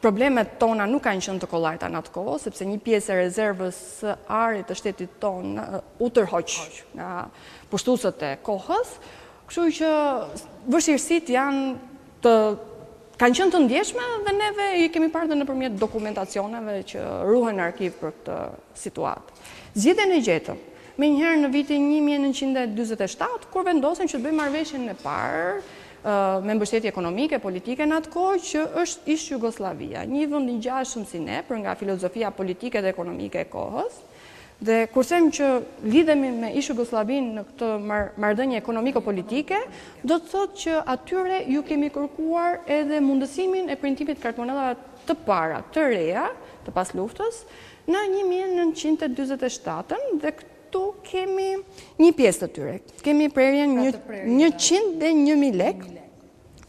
Problemet tona nuk kanë qenë të kollajta në atë kohë, sepse një pjesë e rezervës së arit të shtetit tonë u tërhoq nga pushtuesët e kohës, kështu që vështirësitë kanë qenë të ndjeshme dhe neve i kemi parë dhe nëpërmjet dokumentacioneve që ruhen në arkiv për këtë situatë. Zgjedhjen e gjetëm menjëherë në vitin 1947, kur vendosën që të bëjmë marrëveshjen e parë me mbështetje ekonomike, politike në atë kohë që është ish Jugoslavia, një vend i ngjashëm si ne, për nga filozofia politike dhe ekonomike e kohës. Dhe kur them që lidhemi me ish Jugoslavinë në këtë marrëdhënie ekonomiko-politike, do të thotë që atyre ju kemi kërkuar edhe mundësimin e printimit kartmonellave të para, të reja, të pas luftës, në 1947 dhe këtu kemi një pjesë të tyre. Kemi prerjen 100 dhe 1000 lek.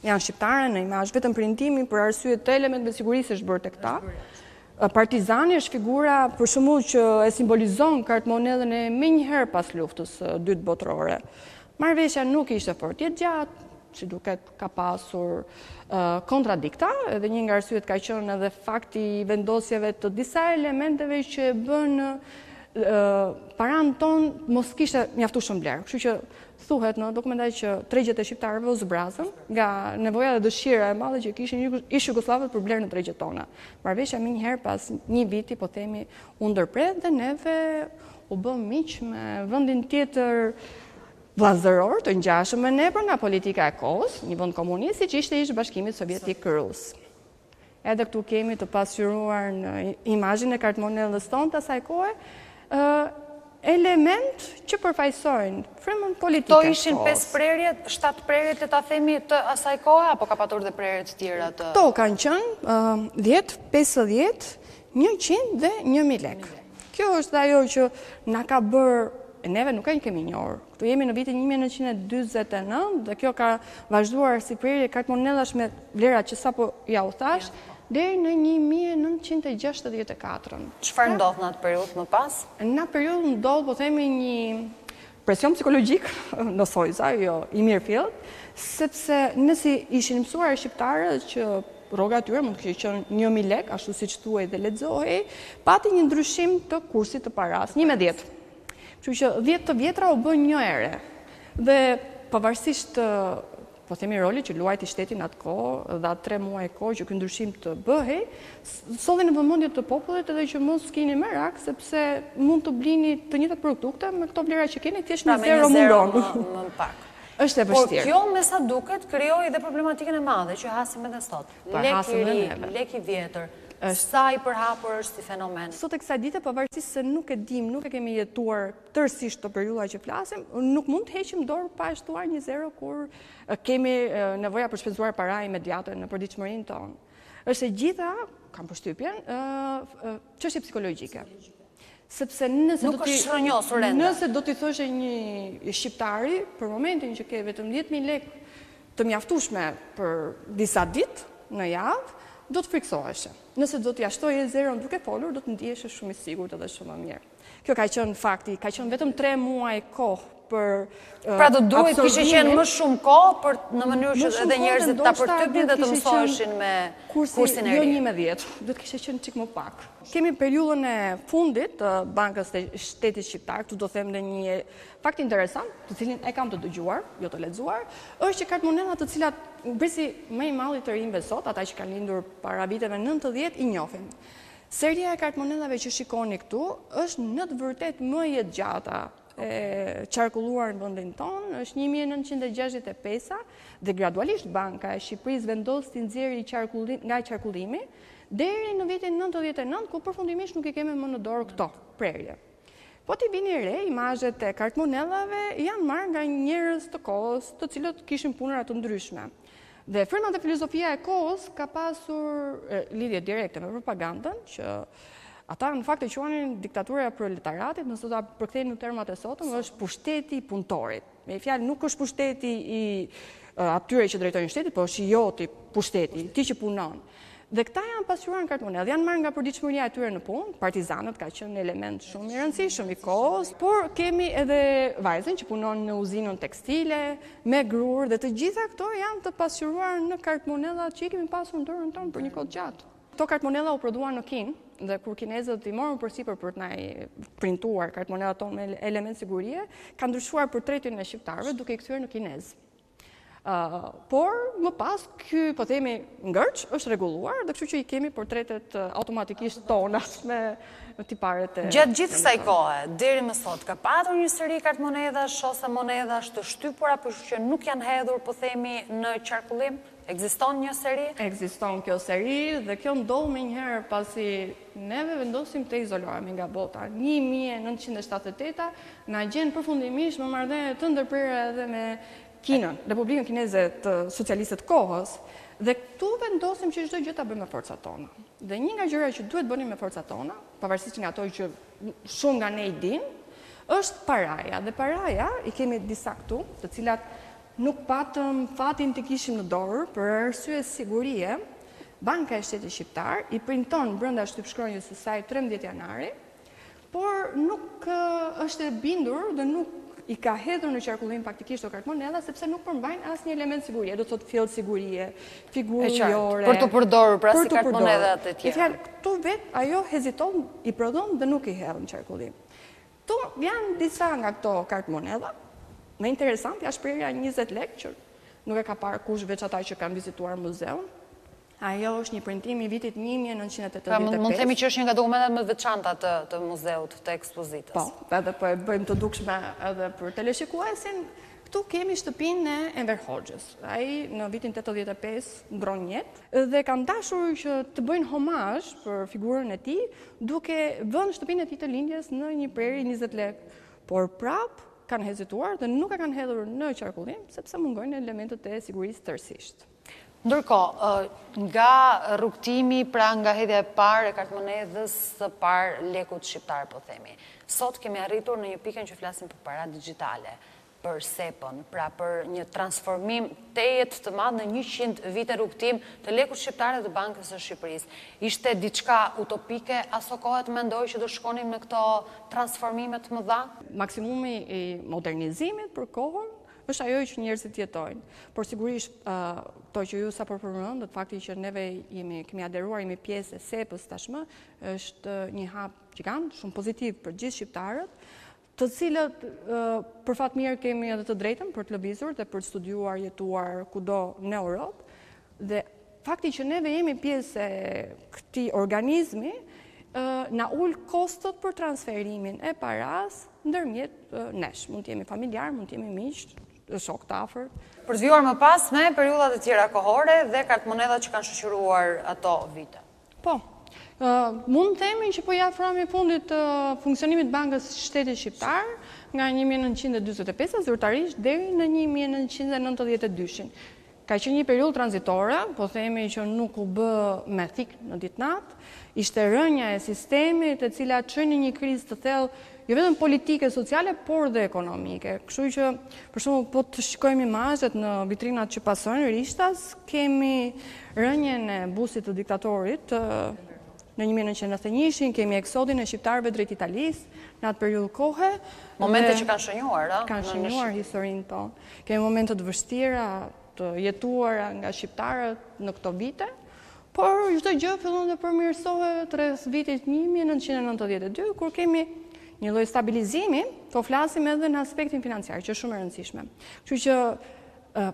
Janë shqiptare në imazh, vetëm printimi për arsye të elementëve sigurisë është bërë tek ta. Partizani është figura për shembull që e simbolizon kartmonellën e menjëherë pas luftës së dytë botërore. Marrëveshja nuk ishte fort gjatë, si duket ka pasur kontradikta, edhe një nga arsyet ka qenë edhe fakti i vendosjeve të disa elementeve që e bën paran ton mos kishte mjaftueshëm vlerë. Kështu që thuhet në dokumentaj që tregjet e shqiptarëve u zbrazën nga nevoja dhe dëshira e madhe që kishin ish Jugosllavët për blerë në tregjet tona. Marrëveshja menjëherë pas një viti, po themi, u ndërpret dhe neve u bëm miq me vendin tjetër vllazëror të ngjashëm me ne nga politika e kohës, një vend komunist siç ishte ish Bashkimi Sovjetik Rus. Edhe këtu kemi të pasqyruar në imazhin e kartmonellës tonë të asaj kohe, element që përfaqësojnë frymën politike. To ishin 5 prerjet, 7 prerjet le ta themi të asaj kohe apo ka patur dhe prerje të tjera të? To kanë qenë 10, 50, 100 dhe 1000 lek. Kjo është ajo që na ka bërë, neve nuk e kemi njohur. Këtu jemi në vitin 1949 dhe kjo ka vazhduar si prerje kartmonellash me vlera që sapo ja u thash, deri në 1964. Çfarë ndodh në atë periudhë më pas? Në atë periudhë ndodh, po themi, një presion psikologjik në thojza, jo i mirëfillt, sepse nëse ishin mësuar shqiptarët që rroga atyre mund të kishte qenë 1000 lek, ashtu siç thuaj dhe lexohej, pati një ndryshim të kursit të paras, 11. Kështu që 10 të vjetra u bën një ere. Dhe pavarësisht po themi roli që luajti shteti në atë kohë dhe atë 3 muaj kohë që ky ndryshim të bëhej, solli në vëmendje të popullit edhe që mos keni merak sepse mund të blini të njëjtat produkte me këto vlera që keni, thjesht në zero mundon. Më pak. Është e vështirë. Por kjo me sa duket krijoi edhe problematikën e madhe që hasim edhe sot. Lek i vjetër. Sa i përhapur është si fenomen? Sot e kësaj dite, pavarësisht se nuk e dim, nuk e kemi jetuar tërësisht të periudha që flasim, nuk mund të heqim dorë pa e shtuar një zero kur kemi nevoja për shpenzuar para imediate në përditshmërinë tonë. Është e gjitha, kam përshtypjen, çështje psikologjike. Sepse nëse do t'i thoshe një shqiptari, për momentin që ke vetëm 10.000 lek të mjaftueshme për disa ditë në javë, do të friksoheshe. Nëse do t'ja shtoje zeron duke folur, do të ndiheshe shumë i sigurt edhe shumë më mirë. Kjo ka qenë fakti, ka qenë vetëm 3 muaj kohë për pra do duhet kishte qenë më shumë kohë për në mënyrë që edhe njerëzit ta përtypnin dhe të mësoheshin me kursin e ri. Jo 11, do të kishte qenë çik më pak. Kemi periudhën e fundit të Bankës së Shtetit Shqiptar, këtu do them në një fakt interesant, të cilin e kam të dëgjuar, jo të lexuar, është që kartmonellat të cilat brisi më i madh i të rinjve sot, ata që kanë lindur para viteve 90 i njohin. Seria e kartmonellave që shikoni këtu është në të vërtetë më e gjata e qarkulluar në vendin tonë, është 1965 dhe gradualisht Banka e Shqipërisë vendos të nxjerrë nga qarkullimi deri në vitin 99, ku përfundimisht nuk i kemi më në dorë këto prerje. Po t'i vini re, imazhet e kartmonellave janë marrë nga njerëz të kohës, të cilët kishin punëra të ndryshme. Dhe frymën dhe filozofia e kohës ka pasur lidhje direkte me propagandën, që ata në fakt e quanin diktatura e proletariatit, nëse do ta përkthejmë në termat e sotëm, është pushteti i punëtorit. Me fjalë, nuk është pushteti i atyre që drejtojnë shtetin, por është i joti pushteti, ti që punon. Dhe këta janë pasqyruar në kartmonellë, janë marrë nga përditshmëria e tyre në punë, partizanët ka qenë element shumë i rëndësishëm i kohës, por kemi edhe vajzën që punon në uzinën tekstile, me grur, dhe të gjitha këto janë të pasqyruar në kartmonellat që i kemi pasur në dorën tonë për një kohë gjatë. Këto kartmonella u prodhuan në Kinë, dhe kur kinezët i morën përsipër për të na printuar kartmonellat tonë me element sigurie, kanë ndryshuar portretin e shqiptarëve duke i kthyer në kinez. Por, më pas, ky, po themi, ngërç është rregulluar dhe kështu që i kemi portretet automatikisht tonat me tiparet e... Gjatë gjithë kësaj kohe, deri më sot, ka patur një seri kartmonedash ose monedash të shtypura, por që nuk janë hedhur, po themi, në qarkullim? Ekziston një seri? Ekziston kjo seri dhe kjo ndodh me njëherë pasi neve vendosim të izolohemi nga bota. 1978 na gjen përfundimisht në marrëdhënie të ndërprerë edhe me Kinën, Republikën Kineze të Socialistët kohës, dhe këtu vendosim që çdo gjë ta bëjmë me forcat tona. Dhe një nga gjërat që duhet bënim me forcat tona, pavarësisht nga ato që shumë nga ne i dinë, është paraja. Dhe paraja i kemi disa këtu, të cilat nuk patëm fatin të kishim në dorë për arsye sigurie. Banka e Shtetit Shqiptar i printon brenda shtypshkronjës së saj 13 janari, por nuk është e bindur dhe nuk i ka hedhur në qarkullim faktikisht o kartmoneda, sepse nuk përmbajnë asnjë element sigurie, do të thotë fjellë sigurie, figurë jore. Për të përdorur pra si kartmonedat e tjera. Këtu vetë ajo heziton, i prodhon dhe nuk i hedh në qarkullim. Tu janë disa nga këto kartmoneda, më interesant, ja shprehja 20 lekë, që nuk e ka parë kush veç ata që kanë vizituar muzeun. Ajo është një printim i vitit 1985. Pra mund të themi që është një nga dokumentat më të veçanta të muzeut, të ekspozitës. Po, edhe po e bëjmë të dukshme edhe për teleshikuesin. Këtu kemi shtëpinë e Enver Hoxhës. Ai në vitin 85 mbron jetë dhe kanë dashur që të bëjnë homazh për figurën e tij, duke vënë shtëpinë e tij të lindjes në një prerje 20 lekë. Por prap kanë hezituar dhe nuk e kanë hedhur në qarkullim sepse mungojnë elementet e sigurisë tërësisht. Ndërkohë, nga rrugtimi, pra nga hedhja e parë e kartmonedës së parë lekut shqiptar, po themi, sot kemi arritur në një pikën që flasim për para digjitale, për SEP-ën, pra për një transformim tejet të madh në 100 vite rrugtim të lekut shqiptar dhe të Bankës së Shqipërisë. Ishte diçka utopike aso kohë të mendoj që do shkonim në këto transformime të mëdha? Maksimumi i modernizimit për kohën është ajo që njerëzit jetojnë. Por sigurisht, to që ju sa përmendët, fakti që neve kemi aderuar, jemi pjesë e SEP-ës tashmë, është një hap gjigant, shumë pozitiv për gjithë shqiptarët, të cilët për fat mirë kemi edhe të drejtën për të lëvizur dhe për të studiuar, jetuar kudo në Europë. Dhe fakti që neve jemi pjesë e këtij organizmi, na ul kostot për transferimin e paras ndërmjet nesh. Mund të jemi familjar, mund të jemi miq, shok të afërt. Për të vjuar më pas me periudhat e tjera kohore dhe kartmonedat që kanë shoqëruar ato vite. Po, mund të themi që po ja afrohemi fundit të funksionimit Bankës Shtetit Shqiptar nga 1945 zyrtarisht deri në 1992. Ka qenë një periudhë tranzitore, po themi që nuk u bë me thik në ditënatë, ishte rënja e sistemit e cila çojnë një krizë të thellë, jo vetëm politike, sociale, por dhe ekonomike. Kështu që, për shembull, po të shikojmë imazhet në vitrinat që pasojnë Rishtas, kemi rënjen e busit të diktatorit në 1991, kemi eksodin e shqiptarëve drejt Italisë në atë periudhë kohe. Momente që kanë shënjuar, a? Kanë shënjuar historinë tonë. Kemi momente të vështira, të jetuara nga shqiptarët në këto vite, por çdo gjë fillon të përmirësohet rreth vitit 1992, kur kemi një lloj stabilizimi, po flasim edhe në aspektin financiar, që është shumë e rëndësishme. Kështu që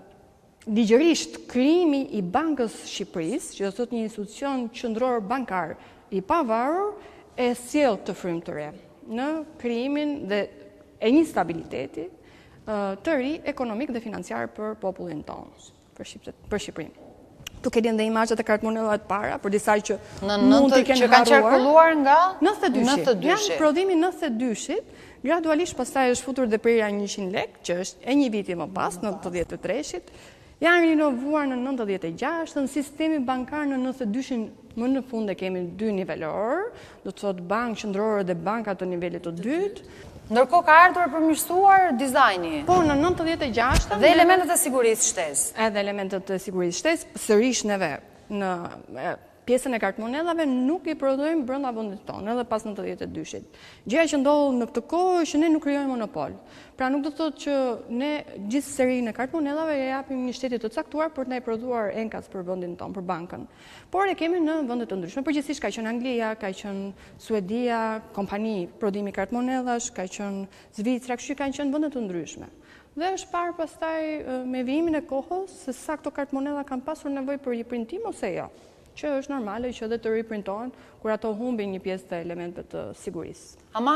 ligjërisht krijimi i Bankës Shqipërisë, që do thotë një institucion qendror bankar i pavarur, e sjell të frymë të re në krijimin e një stabiliteti të ri ekonomik dhe financiar për popullin tonë, për Shqipërinë. Tu keni edhe imazhet e kartmonedave të para, për disa që mund të kenë kanë qarkulluar nga 92. Janë prodhimi 92-shit, gradualisht pastaj është futur dhe prerja 100 lekë, që është e një viti më pas, në 93-shit, janë rinovuar në 96, në sistemi bankar në 92-shin më në fund e kemi 2 nivelor, do të thotë bankë qendrore dhe banka të nivelit të dytë. Ndërkohë ka ardhur përmirësuar dizajni. Po, në 96 dhe elementet e sigurisë shtesë. Edhe elementet e sigurisë shtesë, sërish neve në pjesën e kartmonedhave nuk i prodhojmë brenda vendit tonë, edhe pas 92-shit. Gjëja që ndodh në këtë kohë është që ne nuk krijojmë monopol. Pra nuk do të thotë që ne gjithë serinë e kartmonedhave e japim një shteti të caktuar për të na prodhuar enkas për vendin tonë, për bankën. Por e kemi në vende të ndryshme. Përgjithsisht ka qenë Anglia, ka qenë Suedia, kompani prodhimi kartmonedhash, ka qenë Zvicra, kështu kanë qenë vende të ndryshme. Dhe është parë pastaj me vijimin e kohës se sa këto kartmonedha kanë pasur nevojë për riprintim ose jo, që është normale që edhe të riprintohen kur ato humbin një pjesë të elementeve të sigurisë. Ama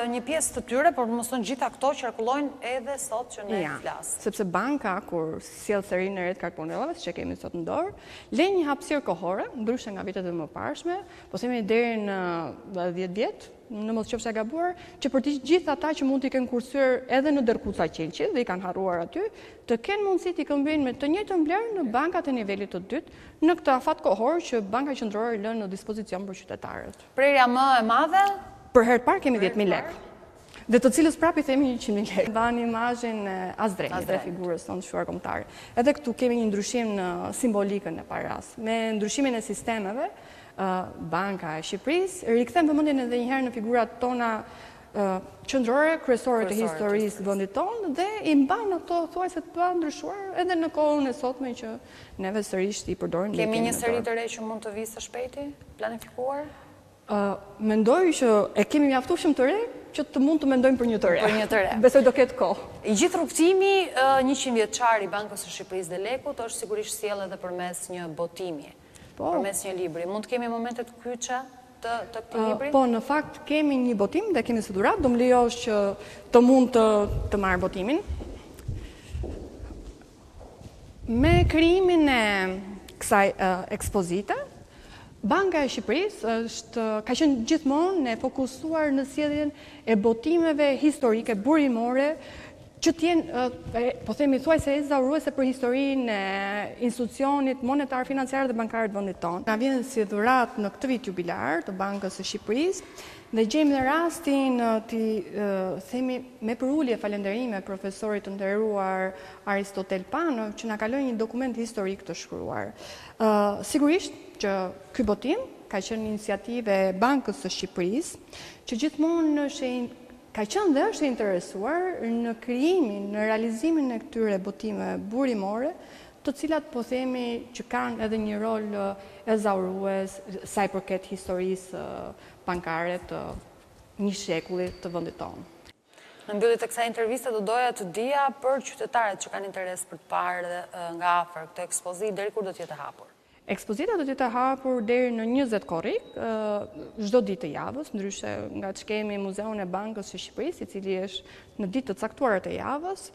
një pjesë të tyre, por mos thonë gjitha këto qarkullojnë edhe sot që ne flas. Sepse banka kur sjell serinë e re të kartmonedhave, që kemi sot në dorë, lë një hapësirë kohore, ndryshe nga vitet e mëparshme, po themi deri në 10 vjet, në mos qofsh e gabuar, që për të gjithë ata që mund t'i kenë kursyer edhe në Dërkuca Qelqi dhe i kanë harruar aty, të kenë mundësi t'i këmbijnë me të njëjtën vlerë në bankat e nivelit të dytë, në këtë afat kohor që Banka Qendrore lën në dispozicion për qytetarët. Prerja më e madhe? Për herë të parë kemi 10.000 lekë. Dhe të cilës prapë i themi 100.000 lekë. Bani imazhin e Azdreni dhe figurës tonë shuar kombëtare. Edhe këtu kemi një ndryshim në simbolikën e paras. Me ndryshimin e sistemeve, Banka e Shqipërisë rikthen vëmendjen edhe një herë në figurat tona qendrore, kryesore të historisë të vendit tonë dhe i mban ato thuajse të pandryshuar edhe në kohën e sotme që neve sërish i përdorim. Kemi një seri të re që mund të vijë së shpejti, planifikuar? Mendoj që e kemi mjaftueshëm të re që të mund të mendojmë për një të re. Për një të re. Besoj do ketë kohë. I gjithë rrugtimi 100 vjeçar i Bankës së Shqipërisë dhe Lekut është sigurisht sjell edhe përmes një botimi, përmes një libri. Mund të kemi momente të kyçe të këtij libri? Po, në fakt kemi një botim dhe kemi sigurat, do më lejosh që të mund të marr botimin. Me krijimin e kësaj ekspozite, Banka e Shqipërisë ka qenë gjithmonë e fokusuar në sjelljen e botimeve historike, burimore, që t'jenë, po themi thuajse ezauruese për historinë e institucionit monetar, financiar dhe bankar të vendit tonë. Na vjen si dhuratë në këtë vit jubilar të Bankës së Shqipërisë dhe gjejmë në rastin t'i themi me përulje falenderime profesorit të nderuar Aristotel Pano që na kaloi një dokument historik të shkruar. Sigurisht që ky botim ka qenë iniciative e Bankës së Shqipërisë që gjithmonë ka qenë dhe është interesuar në krijimin, në realizimin e këtyre botimeve burimore, të cilat po themi që kanë edhe një rol ezaurues sa i përket historisë bankare të një shekulli të vendit tonë. Në mbyllit të kësaj interviste do doja të dija për qytetarët që kanë interes për të parë nga afër këtë ekspozitë, deri kur do të jetë e hapur? Ekspozita do të jetë e hapur deri në 20 korrik, çdo ditë të javës, ndryshe nga që kemi Muzeun e Bankës së Shqipërisë, i cili është në ditë të caktuara të javës.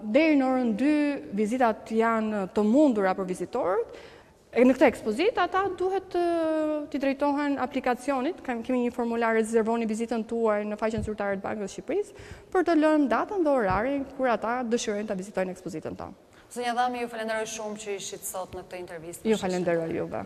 Deri në orën 2 vizitat janë të mundura për vizitorët. Në këtë ekspozitë ata duhet t'i drejtohen aplikacionit, kemi një formular, rezervoni vizitën tuaj në faqen zyrtare të Bankës së Shqipërisë për të lënë datën dhe orarin kur ata dëshirojnë ta vizitojnë ekspozitën tonë. Zonja Dhami, ju falenderoj shumë që ishit sot në këtë intervistë. Ju falenderoj juve.